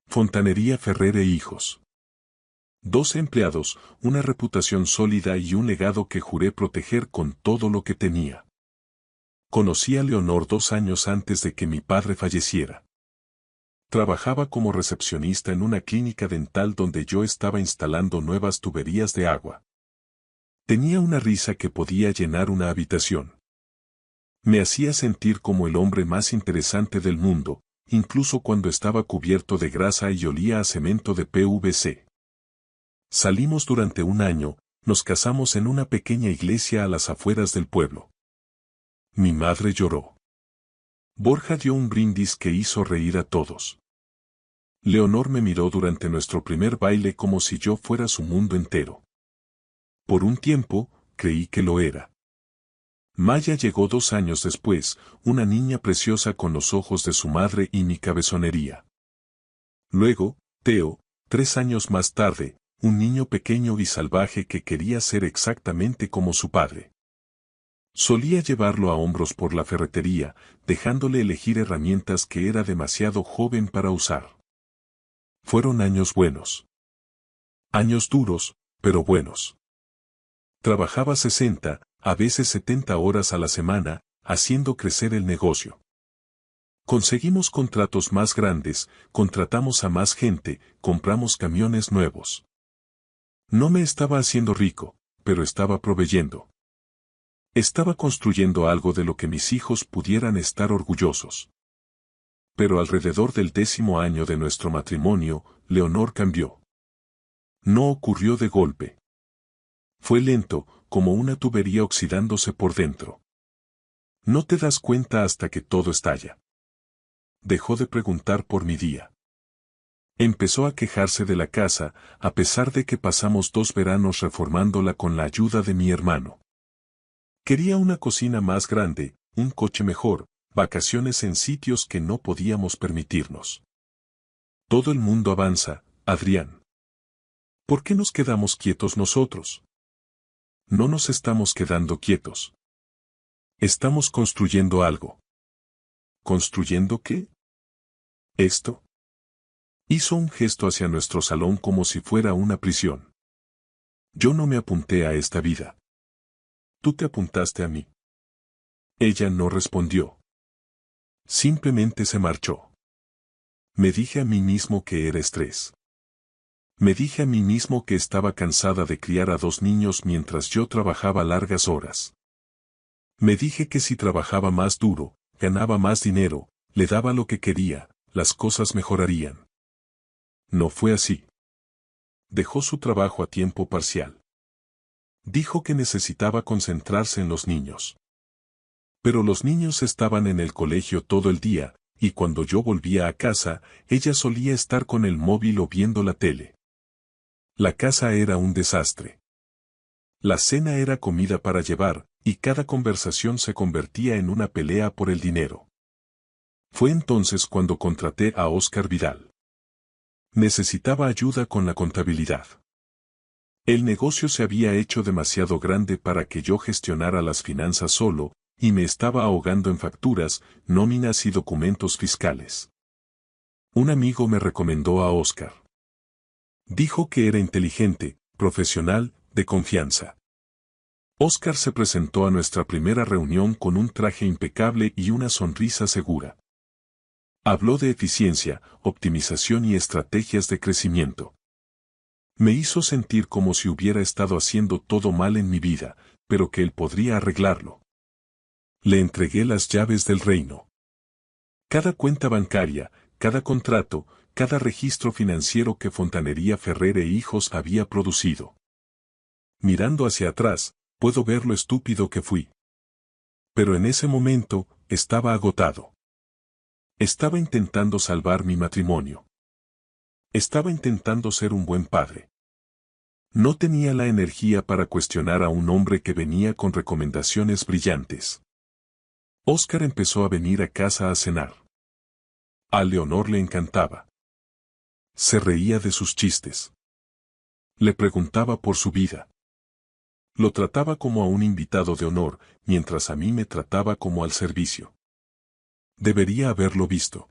Fontanería Ferrer e Hijos. 12 empleados, una reputación sólida y un legado que juré proteger con todo lo que tenía. Conocí a Leonor 2 años antes de que mi padre falleciera. Trabajaba como recepcionista en una clínica dental donde yo estaba instalando nuevas tuberías de agua. Tenía una risa que podía llenar una habitación. Me hacía sentir como el hombre más interesante del mundo, incluso cuando estaba cubierto de grasa y olía a cemento de PVC. Salimos durante un año, nos casamos en una pequeña iglesia a las afueras del pueblo. Mi madre lloró. Borja dio un brindis que hizo reír a todos. Leonor me miró durante nuestro primer baile como si yo fuera su mundo entero. Por un tiempo, creí que lo era. Maya llegó 2 años después, una niña preciosa con los ojos de su madre y mi cabezonería. Luego, Teo, 3 años más tarde, un niño pequeño y salvaje que quería ser exactamente como su padre. Solía llevarlo a hombros por la ferretería, dejándole elegir herramientas que era demasiado joven para usar. Fueron años buenos. Años duros, pero buenos. Trabajaba 60, a veces 70 horas a la semana, haciendo crecer el negocio. Conseguimos contratos más grandes, contratamos a más gente, compramos camiones nuevos. No me estaba haciendo rico, pero estaba proveyendo. Estaba construyendo algo de lo que mis hijos pudieran estar orgullosos. Pero alrededor del 10º año de nuestro matrimonio, Leonor cambió. No ocurrió de golpe. Fue lento, como una tubería oxidándose por dentro. No te das cuenta hasta que todo estalla. Dejó de preguntar por mi día. Empezó a quejarse de la casa, a pesar de que pasamos 2 veranos reformándola con la ayuda de mi hermano. Quería una cocina más grande, un coche mejor, vacaciones en sitios que no podíamos permitirnos. Todo el mundo avanza, Adrián. ¿Por qué nos quedamos quietos nosotros? No nos estamos quedando quietos. Estamos construyendo algo. ¿Construyendo qué? ¿Esto? Hizo un gesto hacia nuestro salón como si fuera una prisión. Yo no me apunté a esta vida. Tú te apuntaste a mí. Ella no respondió. Simplemente se marchó. Me dije a mí mismo que era estrés. Me dije a mí mismo que estaba cansada de criar a 2 niños mientras yo trabajaba largas horas. Me dije que si trabajaba más duro, ganaba más dinero, le daba lo que quería, las cosas mejorarían. No fue así. Dejó su trabajo a tiempo parcial. Dijo que necesitaba concentrarse en los niños. Pero los niños estaban en el colegio todo el día, y cuando yo volvía a casa, ella solía estar con el móvil o viendo la tele. La casa era un desastre. La cena era comida para llevar, y cada conversación se convertía en una pelea por el dinero. Fue entonces cuando contraté a Oscar Vidal. Necesitaba ayuda con la contabilidad. El negocio se había hecho demasiado grande para que yo gestionara las finanzas solo, y me estaba ahogando en facturas, nóminas y documentos fiscales. Un amigo me recomendó a Oscar. Dijo que era inteligente, profesional, de confianza. Oscar se presentó a nuestra primera reunión con un traje impecable y una sonrisa segura. Habló de eficiencia, optimización y estrategias de crecimiento. Me hizo sentir como si hubiera estado haciendo todo mal en mi vida, pero que él podría arreglarlo. Le entregué las llaves del reino. Cada cuenta bancaria, cada contrato, cada registro financiero que Fontanería Ferrer e Hijos había producido. Mirando hacia atrás, puedo ver lo estúpido que fui. Pero en ese momento, estaba agotado. Estaba intentando salvar mi matrimonio. Estaba intentando ser un buen padre. No tenía la energía para cuestionar a un hombre que venía con recomendaciones brillantes. Oscar empezó a venir a casa a cenar. A Leonor le encantaba. Se reía de sus chistes. Le preguntaba por su vida. Lo trataba como a un invitado de honor, mientras a mí me trataba como al servicio. Debería haberlo visto.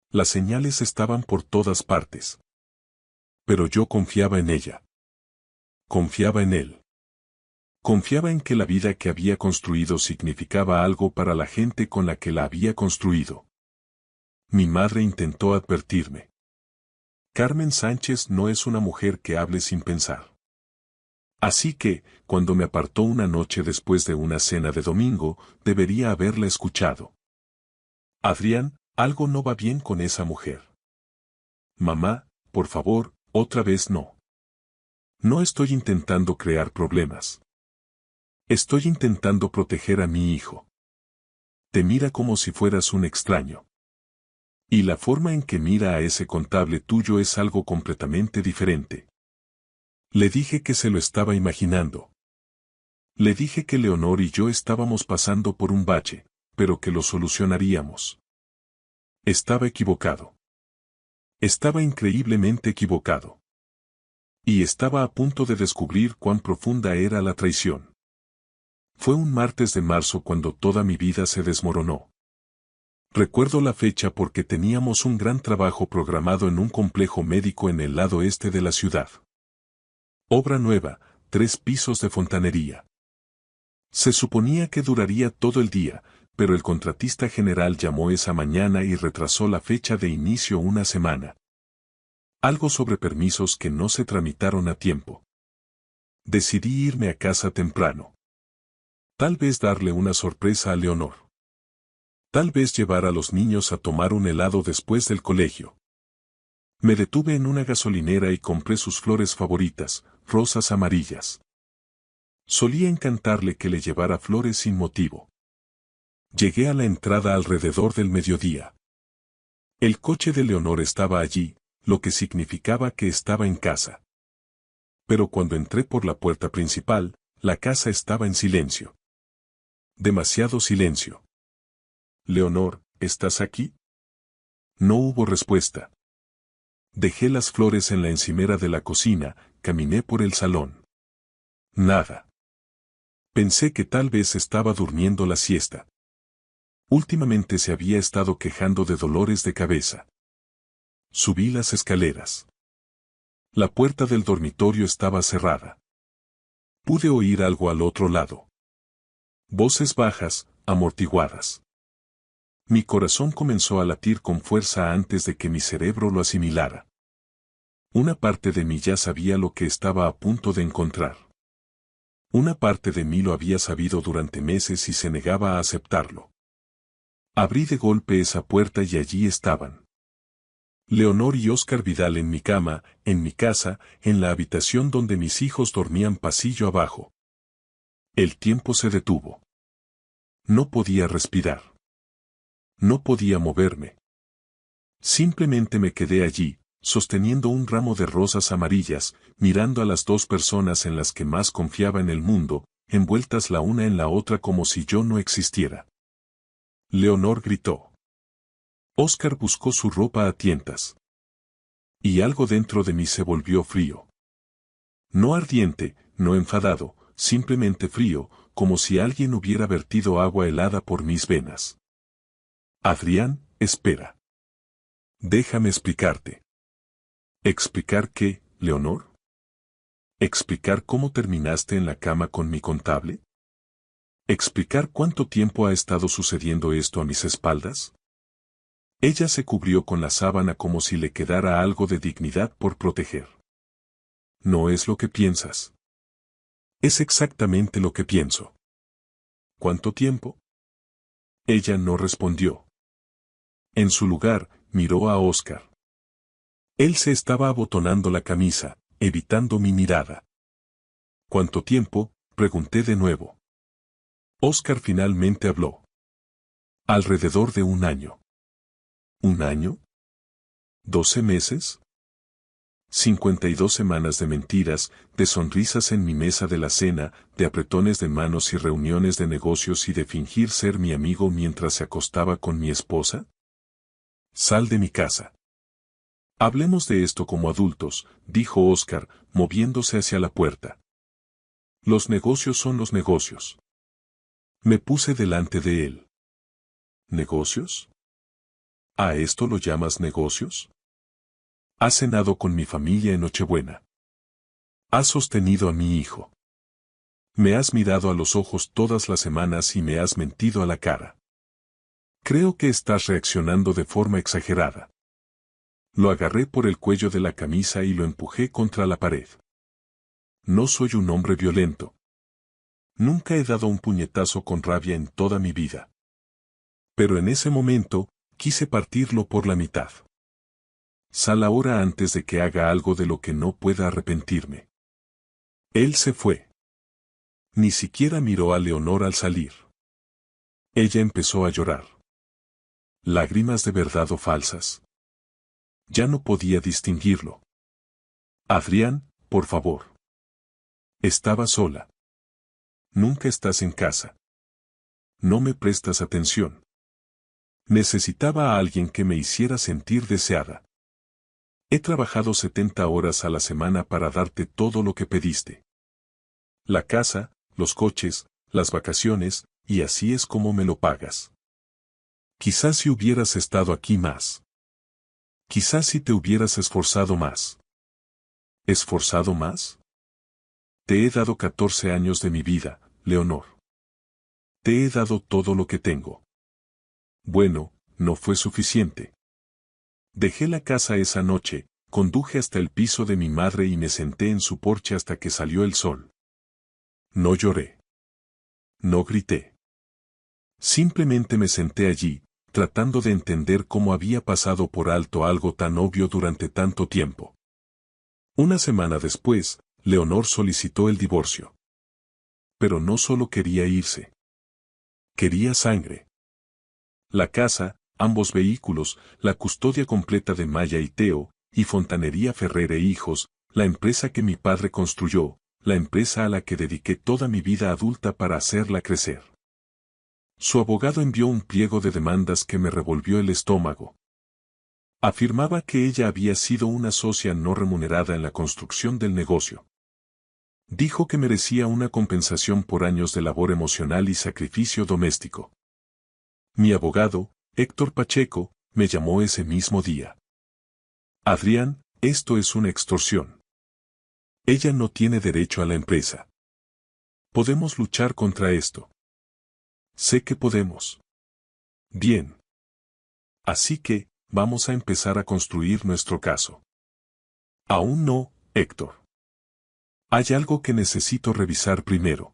Las señales estaban por todas partes. Pero yo confiaba en ella. Confiaba en él. Confiaba en que la vida que había construido significaba algo para la gente con la que la había construido. Mi madre intentó advertirme. Carmen Sánchez no es una mujer que hable sin pensar. Así que, cuando me apartó una noche después de una cena de domingo, debería haberla escuchado. Adrián, algo no va bien con esa mujer. Mamá, por favor, otra vez no. No estoy intentando crear problemas. Estoy intentando proteger a mi hijo. Te mira como si fueras un extraño. Y la forma en que mira a ese contable tuyo es algo completamente diferente. Le dije que se lo estaba imaginando. Le dije que Leonor y yo estábamos pasando por un bache, pero que lo solucionaríamos. Estaba equivocado. Estaba increíblemente equivocado. Y estaba a punto de descubrir cuán profunda era la traición. Fue un martes de marzo cuando toda mi vida se desmoronó. Recuerdo la fecha porque teníamos un gran trabajo programado en un complejo médico en el lado este de la ciudad. Obra nueva, 3 pisos de fontanería. Se suponía que duraría todo el día, pero el contratista general llamó esa mañana y retrasó la fecha de inicio una semana. Algo sobre permisos que no se tramitaron a tiempo. Decidí irme a casa temprano. Tal vez darle una sorpresa a Leonor. Tal vez llevar a los niños a tomar un helado después del colegio. Me detuve en una gasolinera y compré sus flores favoritas, rosas amarillas. Solía encantarle que le llevara flores sin motivo. Llegué a la entrada alrededor del mediodía. El coche de Leonor estaba allí, lo que significaba que estaba en casa. Pero cuando entré por la puerta principal, la casa estaba en silencio. Demasiado silencio. Leonor, ¿estás aquí? No hubo respuesta. Dejé las flores en la encimera de la cocina, caminé por el salón. Nada. Pensé que tal vez estaba durmiendo la siesta. Últimamente se había estado quejando de dolores de cabeza. Subí las escaleras. La puerta del dormitorio estaba cerrada. Pude oír algo al otro lado. Voces bajas, amortiguadas. Mi corazón comenzó a latir con fuerza antes de que mi cerebro lo asimilara. Una parte de mí ya sabía lo que estaba a punto de encontrar. Una parte de mí lo había sabido durante meses y se negaba a aceptarlo. Abrí de golpe esa puerta y allí estaban. Leonor y Óscar Vidal en mi cama, en mi casa, en la habitación donde mis hijos dormían pasillo abajo. El tiempo se detuvo. No podía respirar. No podía moverme. Simplemente me quedé allí, sosteniendo un ramo de rosas amarillas, mirando a las 2 personas en las que más confiaba en el mundo, envueltas la una en la otra como si yo no existiera. Leonor gritó. Óscar buscó su ropa a tientas. Y algo dentro de mí se volvió frío. No ardiente, no enfadado, simplemente frío, como si alguien hubiera vertido agua helada por mis venas. Adrián, espera. Déjame explicarte. ¿Explicar qué, Leonor? ¿Explicar cómo terminaste en la cama con mi contable? ¿Explicar cuánto tiempo ha estado sucediendo esto a mis espaldas? Ella se cubrió con la sábana como si le quedara algo de dignidad por proteger. No es lo que piensas. Es exactamente lo que pienso. ¿Cuánto tiempo? Ella no respondió. En su lugar, miró a Óscar. Él se estaba abotonando la camisa, evitando mi mirada. ¿Cuánto tiempo?, pregunté de nuevo. Óscar finalmente habló. Alrededor de 1 año. ¿1 año? ¿12 meses? 52 semanas de mentiras, de sonrisas en mi mesa de la cena, de apretones de manos y reuniones de negocios y de fingir ser mi amigo mientras se acostaba con mi esposa. Sal de mi casa. Hablemos de esto como adultos, dijo Óscar, moviéndose hacia la puerta. Los negocios son los negocios. Me puse delante de él. ¿Negocios? ¿A esto lo llamas negocios? Has cenado con mi familia en Nochebuena. Has sostenido a mi hijo. Me has mirado a los ojos todas las semanas y me has mentido a la cara. Creo que estás reaccionando de forma exagerada. Lo agarré por el cuello de la camisa y lo empujé contra la pared. No soy un hombre violento. Nunca he dado un puñetazo con rabia en toda mi vida. Pero en ese momento, quise partirlo por la mitad. Sal ahora antes de que haga algo de lo que no pueda arrepentirme. Él se fue. Ni siquiera miró a Leonor al salir. Ella empezó a llorar. Lágrimas de verdad o falsas. Ya no podía distinguirlo. Adrián, por favor. Estaba sola. Nunca estás en casa. No me prestas atención. Necesitaba a alguien que me hiciera sentir deseada. He trabajado 70 horas a la semana para darte todo lo que pediste. La casa, los coches, las vacaciones, y así es como me lo pagas. Quizás si hubieras estado aquí más. Quizás si te hubieras esforzado más. ¿Esforzado más? Te he dado 14 años de mi vida, Leonor. Te he dado todo lo que tengo. Bueno, no fue suficiente. Dejé la casa esa noche, conduje hasta el piso de mi madre y me senté en su porche hasta que salió el sol. No lloré. No grité. Simplemente me senté allí, tratando de entender cómo había pasado por alto algo tan obvio durante tanto tiempo. Una semana después, Leonor solicitó el divorcio. Pero no solo quería irse. Quería sangre. La casa, ambos vehículos, la custodia completa de Maya y Teo, y Fontanería Ferrer e Hijos, la empresa que mi padre construyó, la empresa a la que dediqué toda mi vida adulta para hacerla crecer. Su abogado envió un pliego de demandas que me revolvió el estómago. Afirmaba que ella había sido una socia no remunerada en la construcción del negocio. Dijo que merecía una compensación por años de labor emocional y sacrificio doméstico. Mi abogado, Héctor Pacheco, me llamó ese mismo día. Adrián, esto es una extorsión. Ella no tiene derecho a la empresa. Podemos luchar contra esto. Sé que podemos. Bien. Así que, vamos a empezar a construir nuestro caso. Aún no, Héctor. Hay algo que necesito revisar primero.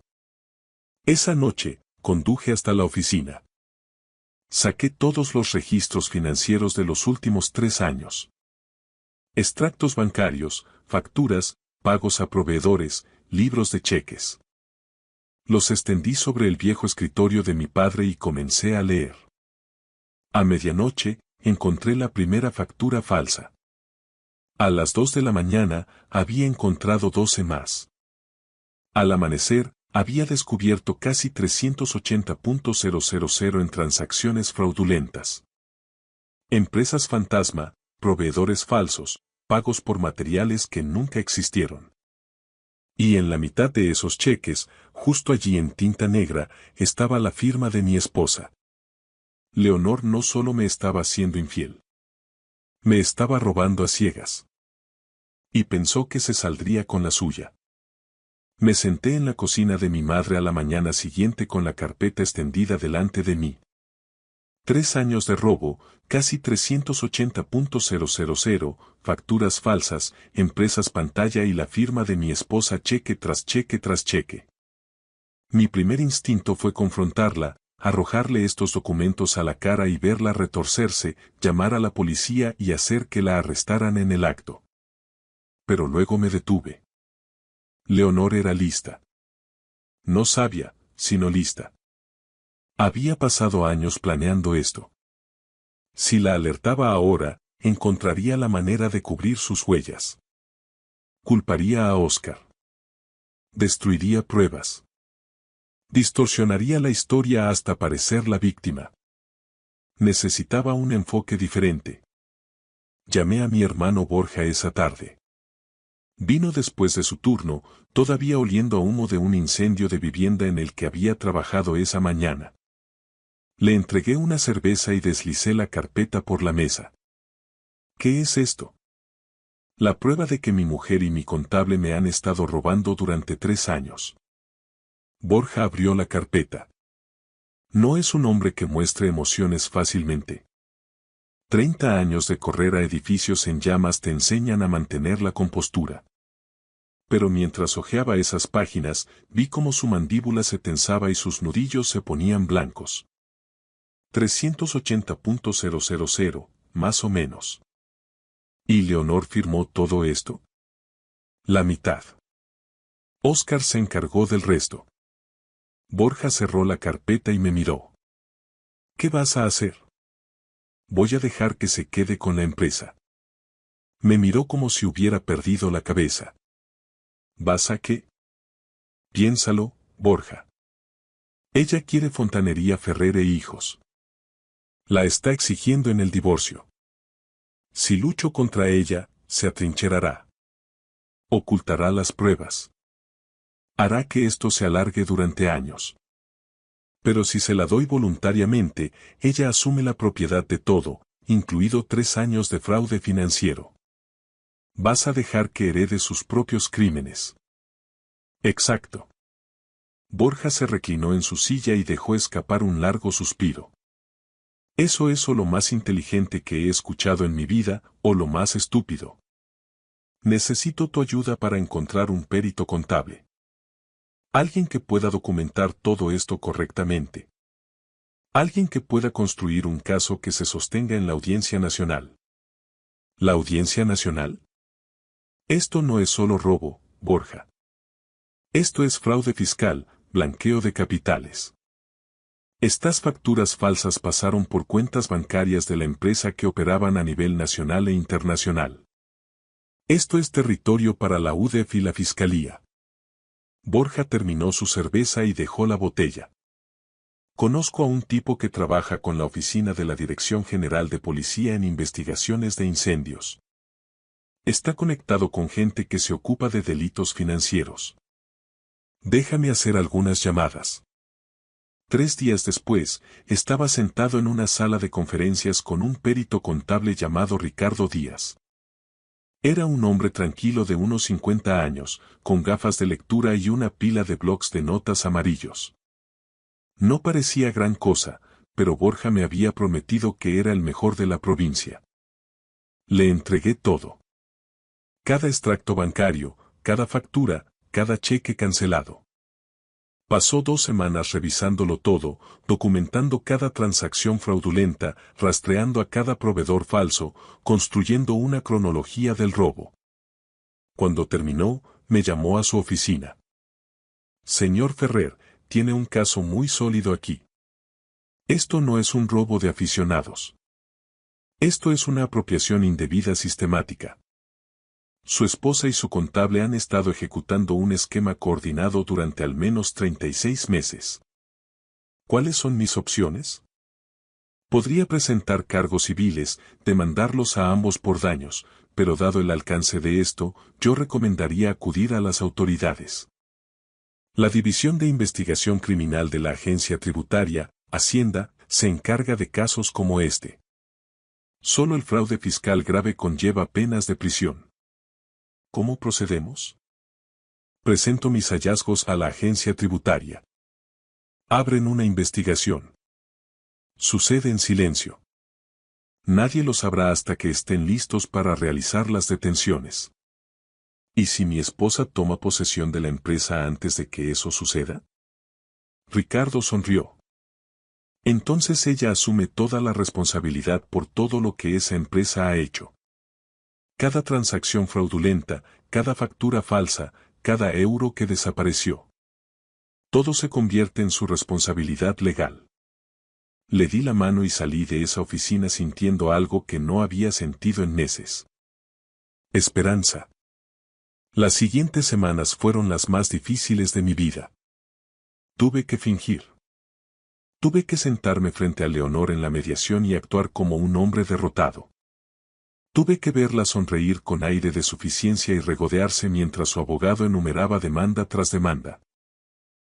Esa noche, conduje hasta la oficina. Saqué todos los registros financieros de los últimos 3 años. Extractos bancarios, facturas, pagos a proveedores, libros de cheques. Los extendí sobre el viejo escritorio de mi padre y comencé a leer. A medianoche, encontré la primera factura falsa. A las 2 de la mañana, había encontrado 12 más. Al amanecer, había descubierto casi 380.000 en transacciones fraudulentas. Empresas fantasma, proveedores falsos, pagos por materiales que nunca existieron. Y en la mitad de esos cheques, justo allí en tinta negra, estaba la firma de mi esposa. Leonor no solo me estaba siendo infiel. Me estaba robando a ciegas. Y pensó que se saldría con la suya. Me senté en la cocina de mi madre a la mañana siguiente con la carpeta extendida delante de mí. 3 años de robo, casi 380.000, facturas falsas, empresas pantalla y la firma de mi esposa cheque tras cheque tras cheque. Mi primer instinto fue confrontarla, arrojarle estos documentos a la cara y verla retorcerse, llamar a la policía y hacer que la arrestaran en el acto. Pero luego me detuve. Leonor era lista. No sabia, sino lista. Había pasado años planeando esto. Si la alertaba ahora, encontraría la manera de cubrir sus huellas. Culparía a Oscar. Destruiría pruebas. Distorsionaría la historia hasta parecer la víctima. Necesitaba un enfoque diferente. Llamé a mi hermano Borja esa tarde. Vino después de su turno, todavía oliendo a humo de un incendio de vivienda en el que había trabajado esa mañana. Le entregué una cerveza y deslicé la carpeta por la mesa. ¿Qué es esto? La prueba de que mi mujer y mi contable me han estado robando durante 3 años. Borja abrió la carpeta. No es un hombre que muestre emociones fácilmente. 30 años de correr a edificios en llamas te enseñan a mantener la compostura. Pero mientras hojeaba esas páginas, vi cómo su mandíbula se tensaba y sus nudillos se ponían blancos. 380.000, más o menos. ¿Y Leonor firmó todo esto? La mitad. Oscar se encargó del resto. Borja cerró la carpeta y me miró. ¿Qué vas a hacer? Voy a dejar que se quede con la empresa. Me miró como si hubiera perdido la cabeza. ¿Vas a qué? Piénsalo, Borja. Ella quiere Fontanería Ferrer e Hijos. La está exigiendo en el divorcio. Si lucho contra ella, se atrincherará. Ocultará las pruebas. Hará que esto se alargue durante años. Pero si se la doy voluntariamente, ella asume la propiedad de todo, incluido 3 años de fraude financiero. Vas a dejar que herede sus propios crímenes. Exacto. Borja se reclinó en su silla y dejó escapar un largo suspiro. ¿Eso es o lo más inteligente que he escuchado en mi vida, o lo más estúpido? Necesito tu ayuda para encontrar un perito contable. Alguien que pueda documentar todo esto correctamente. Alguien que pueda construir un caso que se sostenga en la Audiencia Nacional. ¿La Audiencia Nacional? Esto no es solo robo, Borja. Esto es fraude fiscal, blanqueo de capitales. Estas facturas falsas pasaron por cuentas bancarias de la empresa que operaban a nivel nacional e internacional. Esto es territorio para la UDEF y la Fiscalía. Borja terminó su cerveza y dejó la botella. Conozco a un tipo que trabaja con la oficina de la Dirección General de Policía en investigaciones de incendios. Está conectado con gente que se ocupa de delitos financieros. Déjame hacer algunas llamadas. 3 días después, estaba sentado en una sala de conferencias con un perito contable llamado Ricardo Díaz. Era un hombre tranquilo de unos 50 años, con gafas de lectura y una pila de blocs de notas amarillos. No parecía gran cosa, pero Borja me había prometido que era el mejor de la provincia. Le entregué todo. Cada extracto bancario, cada factura, cada cheque cancelado. Pasó 2 semanas revisándolo todo, documentando cada transacción fraudulenta, rastreando a cada proveedor falso, construyendo una cronología del robo. Cuando terminó, me llamó a su oficina. Señor Ferrer, tiene un caso muy sólido aquí. Esto no es un robo de aficionados. Esto es una apropiación indebida sistemática. Su esposa y su contable han estado ejecutando un esquema coordinado durante al menos 36 meses. ¿Cuáles son mis opciones? Podría presentar cargos civiles, demandarlos a ambos por daños, pero dado el alcance de esto, yo recomendaría acudir a las autoridades. La División de Investigación Criminal de la Agencia Tributaria, Hacienda, se encarga de casos como este. Solo el fraude fiscal grave conlleva penas de prisión. ¿Cómo procedemos? Presento mis hallazgos a la agencia tributaria. Abren una investigación. Sucede en silencio. Nadie lo sabrá hasta que estén listos para realizar las detenciones. ¿Y si mi esposa toma posesión de la empresa antes de que eso suceda? Ricardo sonrió. Entonces ella asume toda la responsabilidad por todo lo que esa empresa ha hecho. Cada transacción fraudulenta, cada factura falsa, cada euro que desapareció. Todo se convierte en su responsabilidad legal. Le di la mano y salí de esa oficina sintiendo algo que no había sentido en meses. Esperanza. Las siguientes semanas fueron las más difíciles de mi vida. Tuve que fingir. Tuve que sentarme frente a Leonor en la mediación y actuar como un hombre derrotado. Tuve que verla sonreír con aire de suficiencia y regodearse mientras su abogado enumeraba demanda tras demanda.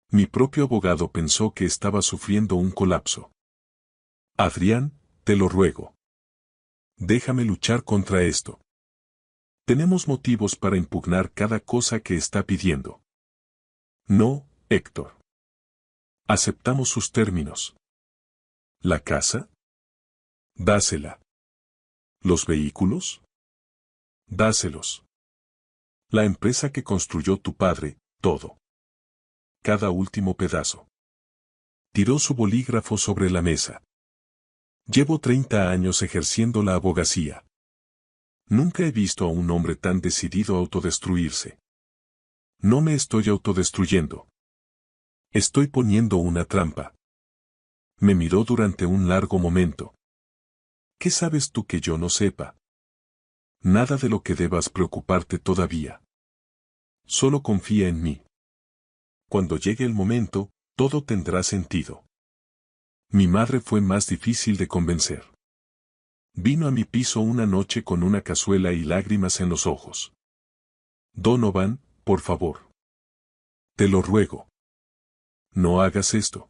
Mi propio abogado pensó que estaba sufriendo un colapso. Adrián, te lo ruego. Déjame luchar contra esto. Tenemos motivos para impugnar cada cosa que está pidiendo. No, Héctor. Aceptamos sus términos. ¿La casa? Dásela. ¿Los vehículos? Dáselos. La empresa que construyó tu padre, todo. Cada último pedazo. Tiró su bolígrafo sobre la mesa. Llevo 30 años ejerciendo la abogacía. Nunca he visto a un hombre tan decidido a autodestruirse. No me estoy autodestruyendo. Estoy poniendo una trampa. Me miró durante un largo momento. ¿Qué sabes tú que yo no sepa? Nada de lo que debas preocuparte todavía. Solo confía en mí. Cuando llegue el momento, todo tendrá sentido. Mi madre fue más difícil de convencer. Vino a mi piso una noche con una cazuela y lágrimas en los ojos. Donovan, por favor. Te lo ruego. No hagas esto.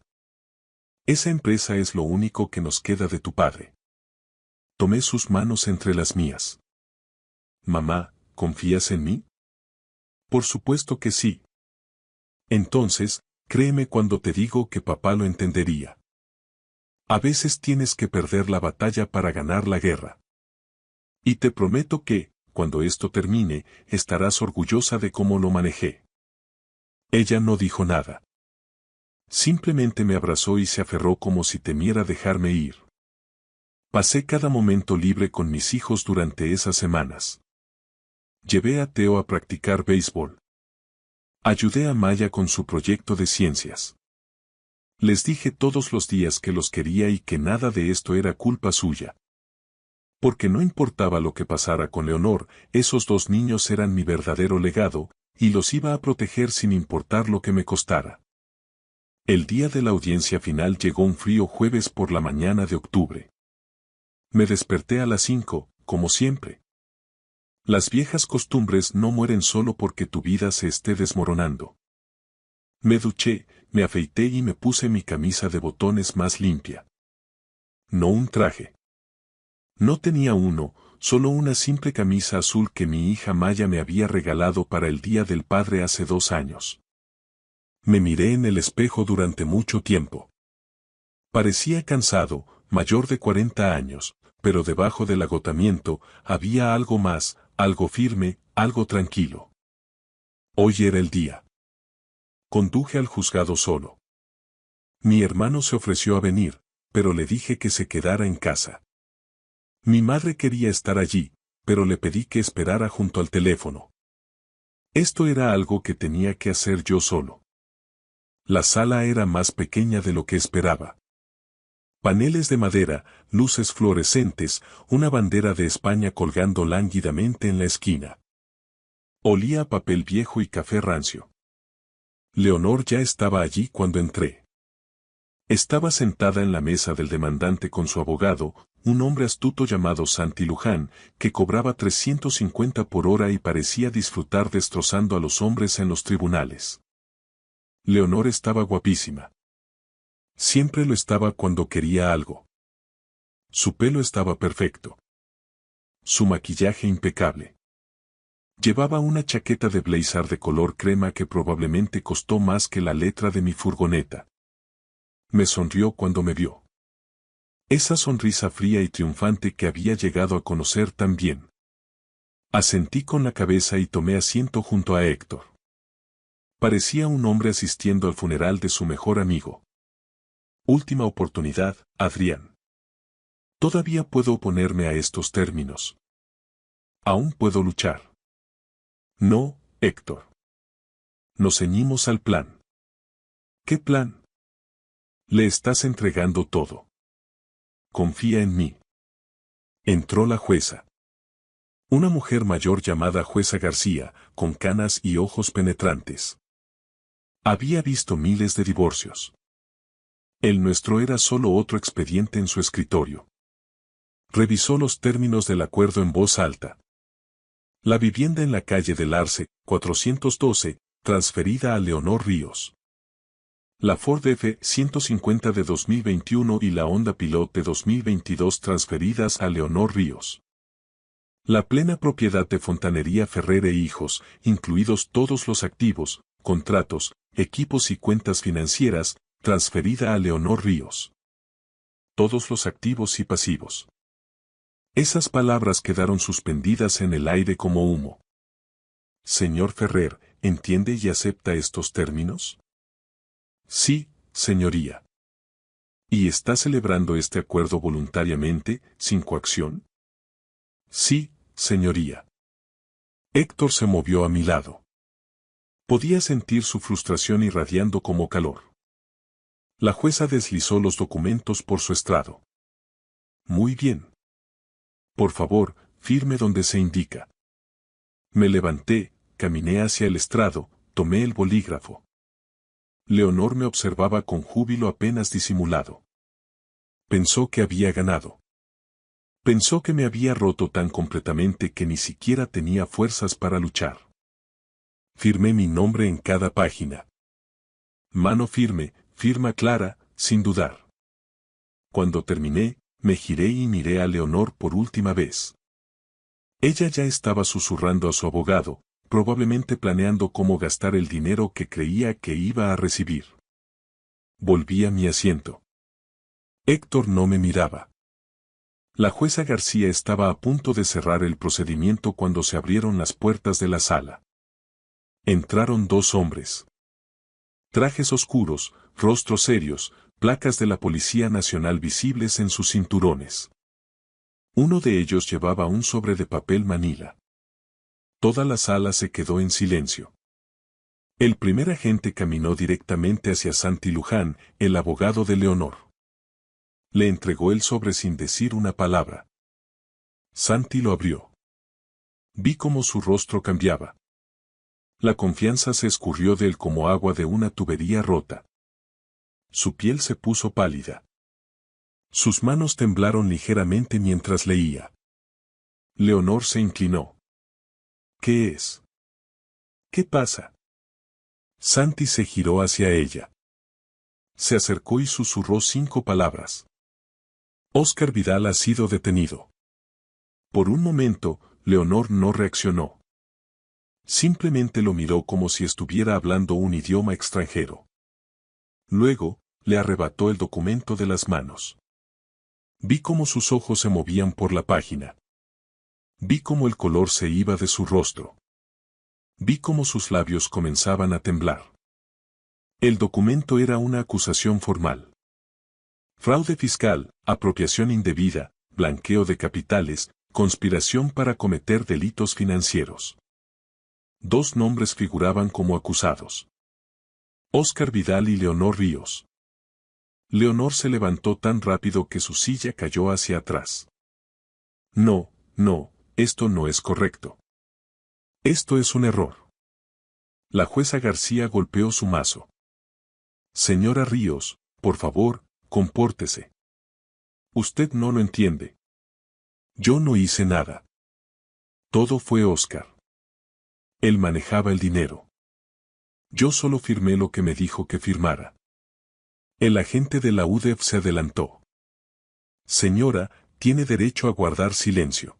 Esa empresa es lo único que nos queda de tu padre. Tomé sus manos entre las mías. Mamá, ¿confías en mí? Por supuesto que sí. Entonces, créeme cuando te digo que papá lo entendería. A veces tienes que perder la batalla para ganar la guerra. Y te prometo que, cuando esto termine, estarás orgullosa de cómo lo manejé. Ella no dijo nada. Simplemente me abrazó y se aferró como si temiera dejarme ir. Pasé cada momento libre con mis hijos durante esas semanas. Llevé a Teo a practicar béisbol. Ayudé a Maya con su proyecto de ciencias. Les dije todos los días que los quería y que nada de esto era culpa suya. Porque no importaba lo que pasara con Leonor, esos dos niños eran mi verdadero legado, y los iba a proteger sin importar lo que me costara. El día de la audiencia final llegó un frío jueves por la mañana de octubre. Me desperté a las 5, como siempre. Las viejas costumbres no mueren solo porque tu vida se esté desmoronando. Me duché, me afeité y me puse mi camisa de botones más limpia. No un traje. No tenía uno, solo una simple camisa azul que mi hija Maya me había regalado para el Día del Padre hace 2 años. Me miré en el espejo durante mucho tiempo. Parecía cansado, mayor de 40 años, pero debajo del agotamiento había algo más, algo firme, algo tranquilo. Hoy era el día. Conduje al juzgado solo. Mi hermano se ofreció a venir, pero le dije que se quedara en casa. Mi madre quería estar allí, pero le pedí que esperara junto al teléfono. Esto era algo que tenía que hacer yo solo. La sala era más pequeña de lo que esperaba. Paneles de madera, luces fluorescentes, una bandera de España colgando lánguidamente en la esquina. Olía a papel viejo y café rancio. Leonor ya estaba allí cuando entré. Estaba sentada en la mesa del demandante con su abogado, un hombre astuto llamado Santi Luján, que cobraba 350 por hora y parecía disfrutar destrozando a los hombres en los tribunales. Leonor estaba guapísima. Siempre lo estaba cuando quería algo. Su pelo estaba perfecto. Su maquillaje impecable. Llevaba una chaqueta de blazer de color crema que probablemente costó más que la letra de mi furgoneta. Me sonrió cuando me vio. Esa sonrisa fría y triunfante que había llegado a conocer tan bien. Asentí con la cabeza y tomé asiento junto a Héctor. Parecía un hombre asistiendo al funeral de su mejor amigo. Última oportunidad, Adrián. Todavía puedo oponerme a estos términos. Aún puedo luchar. No, Héctor. Nos ceñimos al plan. ¿Qué plan? Le estás entregando todo. Confía en mí. Entró la jueza. Una mujer mayor llamada Jueza García, con canas y ojos penetrantes. Había visto miles de divorcios. El nuestro era solo otro expediente en su escritorio. Revisó los términos del acuerdo en voz alta. La vivienda en la calle del Arce, 412, transferida a Leonor Ríos. La Ford F-150 de 2021 y la Honda Pilot de 2022 transferidas a Leonor Ríos. La plena propiedad de Fontanería Ferrer e Hijos, incluidos todos los activos, contratos, equipos y cuentas financieras, transferida a Leonor Ríos. Todos los activos y pasivos. Esas palabras quedaron suspendidas en el aire como humo. Señor Ferrer, ¿entiende y acepta estos términos? Sí, señoría. ¿Y está celebrando este acuerdo voluntariamente, sin coacción? Sí, señoría. Héctor se movió a mi lado. Podía sentir su frustración irradiando como calor. La jueza deslizó los documentos por su estrado. Muy bien. Por favor, firme donde se indica. Me levanté, caminé hacia el estrado, tomé el bolígrafo. Leonor me observaba con júbilo apenas disimulado. Pensó que había ganado. Pensó que me había roto tan completamente que ni siquiera tenía fuerzas para luchar. Firmé mi nombre en cada página. Mano firme, firma clara, sin dudar. Cuando terminé, me giré y miré a Leonor por última vez. Ella ya estaba susurrando a su abogado, probablemente planeando cómo gastar el dinero que creía que iba a recibir. Volví a mi asiento. Héctor no me miraba. La jueza García estaba a punto de cerrar el procedimiento cuando se abrieron las puertas de la sala. Entraron dos hombres. Trajes oscuros, rostros serios, placas de la Policía Nacional visibles en sus cinturones. Uno de ellos llevaba un sobre de papel manila. Toda la sala se quedó en silencio. El primer agente caminó directamente hacia Santi Luján, el abogado de Leonor. Le entregó el sobre sin decir una palabra. Santi lo abrió. Vi cómo su rostro cambiaba. La confianza se escurrió de él como agua de una tubería rota. Su piel se puso pálida. Sus manos temblaron ligeramente mientras leía. Leonor se inclinó. ¿Qué es? ¿Qué pasa? Santi se giró hacia ella. Se acercó y susurró 5 palabras. Óscar Vidal ha sido detenido. Por un momento, Leonor no reaccionó. Simplemente lo miró como si estuviera hablando un idioma extranjero. Luego, le arrebató el documento de las manos. Vi cómo sus ojos se movían por la página. Vi cómo el color se iba de su rostro. Vi cómo sus labios comenzaban a temblar. El documento era una acusación formal. Fraude fiscal, apropiación indebida, blanqueo de capitales, conspiración para cometer delitos financieros. 2 nombres figuraban como acusados. Óscar Vidal y Leonor Ríos. Leonor se levantó tan rápido que su silla cayó hacia atrás. No, esto no es correcto. Esto es un error. La jueza García golpeó su mazo. Señora Ríos, por favor, compórtese. Usted no lo entiende. Yo no hice nada. Todo fue Óscar. Él manejaba el dinero. Yo solo firmé lo que me dijo que firmara. El agente de la UDEF se adelantó. Señora, tiene derecho a guardar silencio.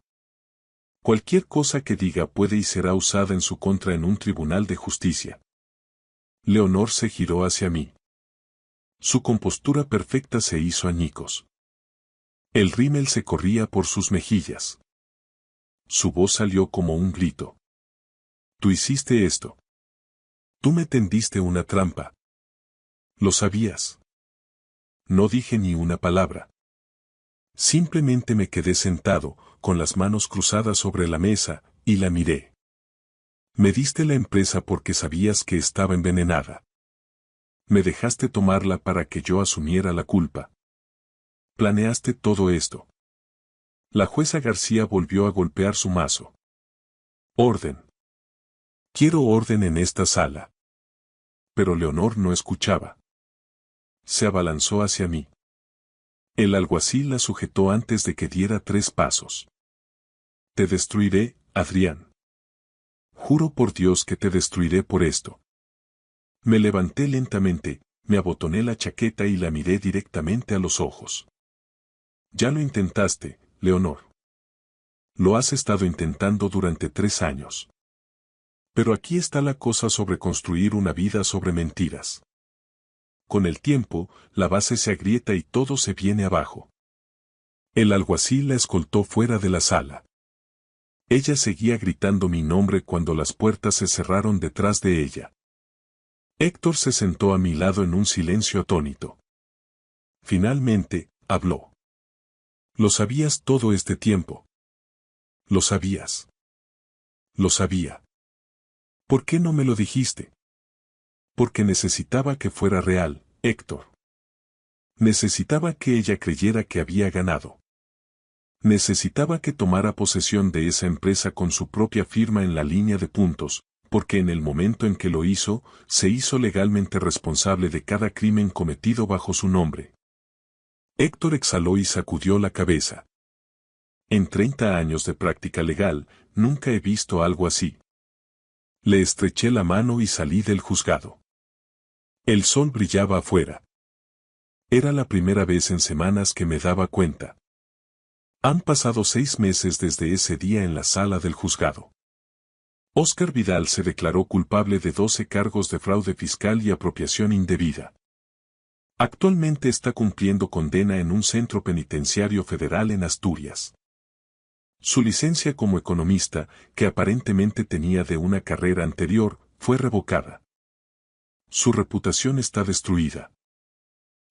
Cualquier cosa que diga puede y será usada en su contra en un tribunal de justicia. Leonor se giró hacia mí. Su compostura perfecta se hizo añicos. El rímel se corría por sus mejillas. Su voz salió como un grito. Tú hiciste esto. Tú me tendiste una trampa. Lo sabías. No dije ni una palabra. Simplemente me quedé sentado, con las manos cruzadas sobre la mesa, y la miré. Me diste la empresa porque sabías que estaba envenenada. Me dejaste tomarla para que yo asumiera la culpa. Planeaste todo esto. La jueza García volvió a golpear su mazo. Orden. Quiero orden en esta sala. Pero Leonor no escuchaba. Se abalanzó hacia mí. El alguacil la sujetó antes de que diera 3 pasos. Te destruiré, Adrián. Juro por Dios que te destruiré por esto. Me levanté lentamente, me abotoné la chaqueta y la miré directamente a los ojos. Ya lo intentaste, Leonor. Lo has estado intentando durante 3 años. Pero aquí está la cosa sobre construir una vida sobre mentiras. Con el tiempo, la base se agrieta y todo se viene abajo. El alguacil la escoltó fuera de la sala. Ella seguía gritando mi nombre cuando las puertas se cerraron detrás de ella. Héctor se sentó a mi lado en un silencio atónito. Finalmente, habló. Lo sabías todo este tiempo. Lo sabías. Lo sabía. ¿Por qué no me lo dijiste? Porque necesitaba que fuera real, Héctor. Necesitaba que ella creyera que había ganado. Necesitaba que tomara posesión de esa empresa con su propia firma en la línea de puntos, porque en el momento en que lo hizo, se hizo legalmente responsable de cada crimen cometido bajo su nombre. Héctor exhaló y sacudió la cabeza. En 30 años de práctica legal, nunca he visto algo así. Le estreché la mano y salí del juzgado. El sol brillaba afuera. Era la primera vez en semanas que me daba cuenta. Han pasado 6 meses desde ese día en la sala del juzgado. Óscar Vidal se declaró culpable de 12 cargos de fraude fiscal y apropiación indebida. Actualmente está cumpliendo condena en un centro penitenciario federal en Asturias. Su licencia como economista, que aparentemente tenía de una carrera anterior, fue revocada. Su reputación está destruida.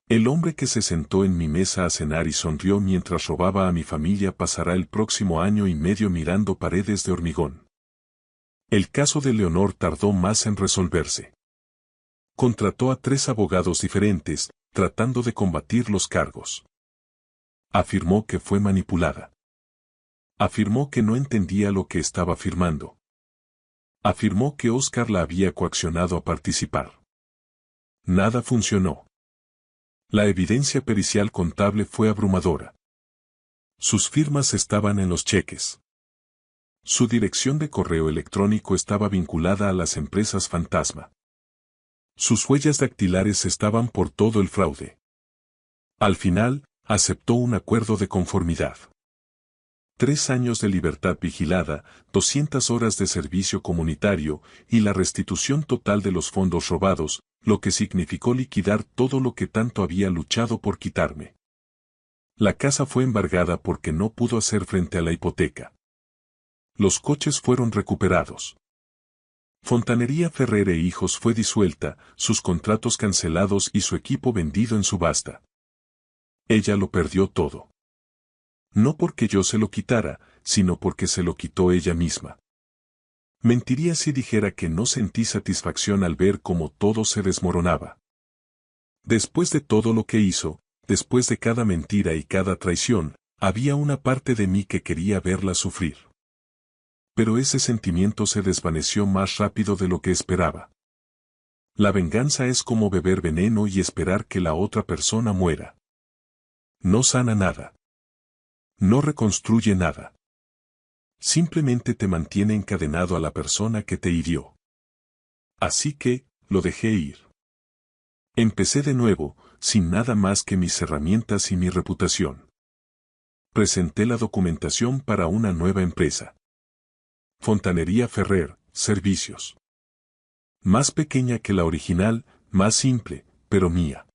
El hombre que se sentó en mi mesa a cenar y sonrió mientras robaba a mi familia pasará el próximo año y medio mirando paredes de hormigón. El caso de Leonor tardó más en resolverse. Contrató a 3 abogados diferentes, tratando de combatir los cargos. Afirmó que fue manipulada. Afirmó que no entendía lo que estaba firmando. Afirmó que Óscar la había coaccionado a participar. Nada funcionó. La evidencia pericial contable fue abrumadora. Sus firmas estaban en los cheques. Su dirección de correo electrónico estaba vinculada a las empresas fantasma. Sus huellas dactilares estaban por todo el fraude. Al final, aceptó un acuerdo de conformidad. 3 años de libertad vigilada, 200 horas de servicio comunitario y la restitución total de los fondos robados, lo que significó liquidar todo lo que tanto había luchado por quitarme. La casa fue embargada porque no pudo hacer frente a la hipoteca. Los coches fueron recuperados. Fontanería Ferrer e Hijos fue disuelta, sus contratos cancelados y su equipo vendido en subasta. Ella lo perdió todo. No porque yo se lo quitara, sino porque se lo quitó ella misma. Mentiría si dijera que no sentí satisfacción al ver cómo todo se desmoronaba. Después de todo lo que hizo, después de cada mentira y cada traición, había una parte de mí que quería verla sufrir. Pero ese sentimiento se desvaneció más rápido de lo que esperaba. La venganza es como beber veneno y esperar que la otra persona muera. No sana nada. No reconstruye nada. Simplemente te mantiene encadenado a la persona que te hirió. Así que, lo dejé ir. Empecé de nuevo, sin nada más que mis herramientas y mi reputación. Presenté la documentación para una nueva empresa. Fontanería Ferrer, Servicios. Más pequeña que la original, más simple, pero mía.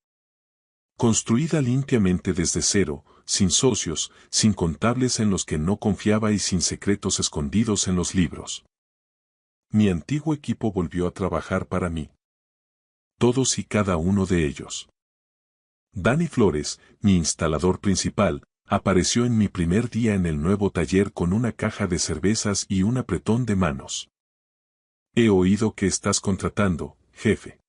Construida limpiamente desde cero, sin socios, sin contables en los que no confiaba y sin secretos escondidos en los libros. Mi antiguo equipo volvió a trabajar para mí. Todos y cada uno de ellos. Dani Flores, mi instalador principal, apareció en mi primer día en el nuevo taller con una caja de cervezas y un apretón de manos. He oído que estás contratando, jefe.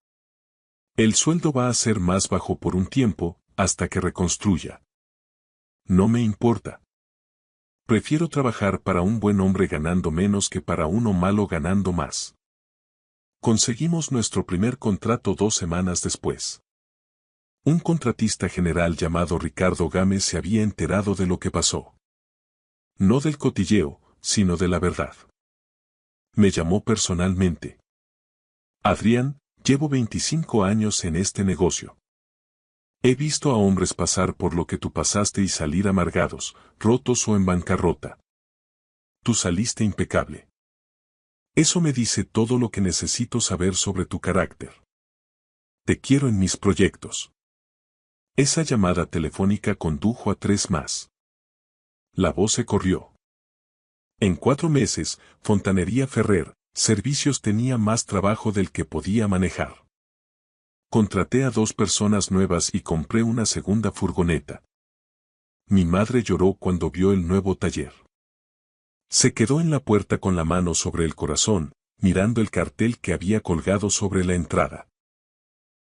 El sueldo va a ser más bajo por un tiempo, hasta que reconstruya. No me importa. Prefiero trabajar para un buen hombre ganando menos que para uno malo ganando más. Conseguimos nuestro primer contrato 2 semanas después. Un contratista general llamado Ricardo Gámez se había enterado de lo que pasó. No del cotilleo, sino de la verdad. Me llamó personalmente. Adrián, llevo 25 años en este negocio. He visto a hombres pasar por lo que tú pasaste y salir amargados, rotos o en bancarrota. Tú saliste impecable. Eso me dice todo lo que necesito saber sobre tu carácter. Te quiero en mis proyectos. Esa llamada telefónica condujo a 3 más. La voz se corrió. En 4 meses, Fontanería Ferrer, Servicios tenía más trabajo del que podía manejar. Contraté a 2 personas nuevas y compré una segunda furgoneta. Mi madre lloró cuando vio el nuevo taller. Se quedó en la puerta con la mano sobre el corazón, mirando el cartel que había colgado sobre la entrada.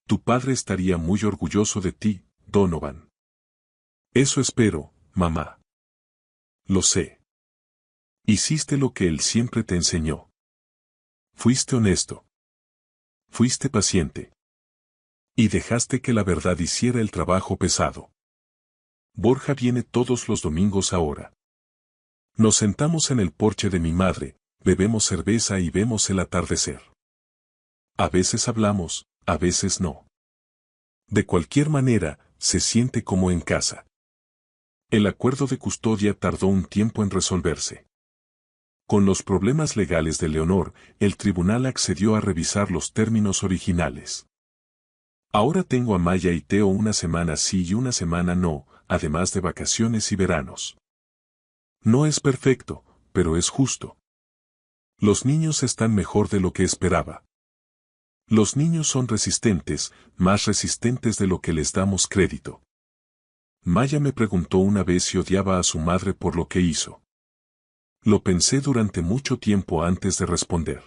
Tu padre estaría muy orgulloso de ti, Donovan. Eso espero, mamá. Lo sé. Hiciste lo que él siempre te enseñó. Fuiste honesto. Fuiste paciente. Y dejaste que la verdad hiciera el trabajo pesado. Borja viene todos los domingos ahora. Nos sentamos en el porche de mi madre, bebemos cerveza y vemos el atardecer. A veces hablamos, a veces no. De cualquier manera, se siente como en casa. El acuerdo de custodia tardó un tiempo en resolverse. Con los problemas legales de Leonor, el tribunal accedió a revisar los términos originales. Ahora tengo a Maya y Teo una semana sí y una semana no, además de vacaciones y veranos. No es perfecto, pero es justo. Los niños están mejor de lo que esperaba. Los niños son resistentes, más resistentes de lo que les damos crédito. Maya me preguntó una vez si odiaba a su madre por lo que hizo. Lo pensé durante mucho tiempo antes de responder.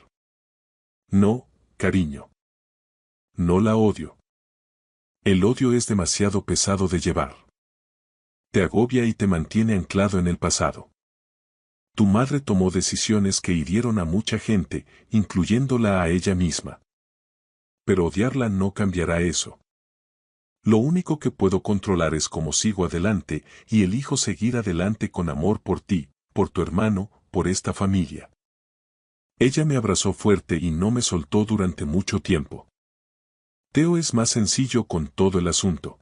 No, cariño. No la odio. El odio es demasiado pesado de llevar. Te agobia y te mantiene anclado en el pasado. Tu madre tomó decisiones que hirieron a mucha gente, incluyéndola a ella misma. Pero odiarla no cambiará eso. Lo único que puedo controlar es cómo sigo adelante y elijo seguir adelante con amor por ti, por tu hermano, por esta familia. Ella me abrazó fuerte y no me soltó durante mucho tiempo. Teo es más sencillo con todo el asunto.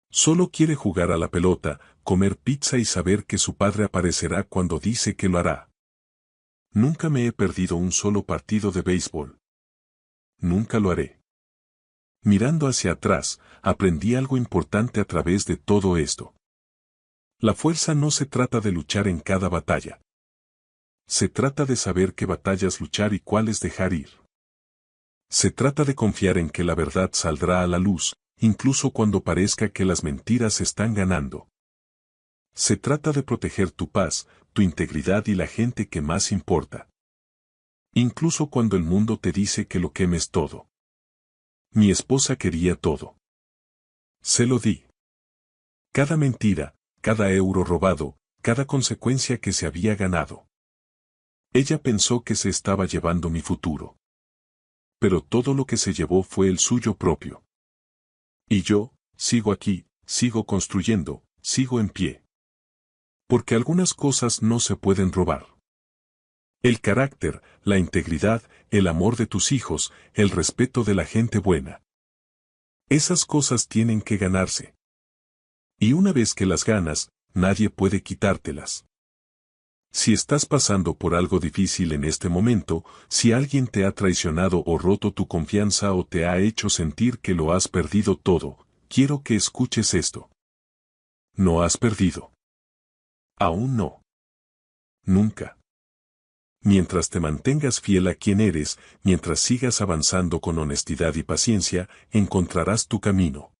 Solo quiere jugar a la pelota, comer pizza y saber que su padre aparecerá cuando dice que lo hará. Nunca me he perdido un solo partido de béisbol. Nunca lo haré. Mirando hacia atrás, aprendí algo importante a través de todo esto. La fuerza no se trata de luchar en cada batalla. Se trata de saber qué batallas luchar y cuáles dejar ir. Se trata de confiar en que la verdad saldrá a la luz, incluso cuando parezca que las mentiras están ganando. Se trata de proteger tu paz, tu integridad y la gente que más importa. Incluso cuando el mundo te dice que lo quemes todo. Mi esposa quería todo. Se lo di. Cada mentira, cada euro robado, cada consecuencia que se había ganado. Ella pensó que se estaba llevando mi futuro. Pero todo lo que se llevó fue el suyo propio. Y yo, sigo aquí, sigo construyendo, sigo en pie. Porque algunas cosas no se pueden robar. El carácter, la integridad, el amor de tus hijos, el respeto de la gente buena. Esas cosas tienen que ganarse. Y una vez que las ganas, nadie puede quitártelas. Si estás pasando por algo difícil en este momento, si alguien te ha traicionado o roto tu confianza o te ha hecho sentir que lo has perdido todo, quiero que escuches esto. No has perdido. Aún no. Nunca. Mientras te mantengas fiel a quien eres, mientras sigas avanzando con honestidad y paciencia, encontrarás tu camino.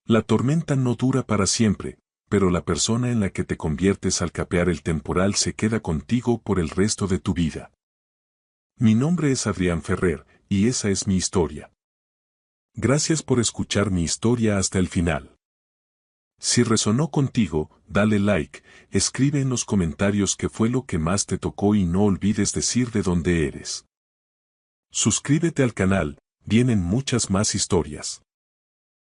La tormenta no dura para siempre, pero la persona en la que te conviertes al capear el temporal se queda contigo por el resto de tu vida. Mi nombre es Adrián Ferrer, y esa es mi historia. Gracias por escuchar mi historia hasta el final. Si resonó contigo, dale like, escribe en los comentarios qué fue lo que más te tocó y no olvides decir de dónde eres. Suscríbete al canal, vienen muchas más historias.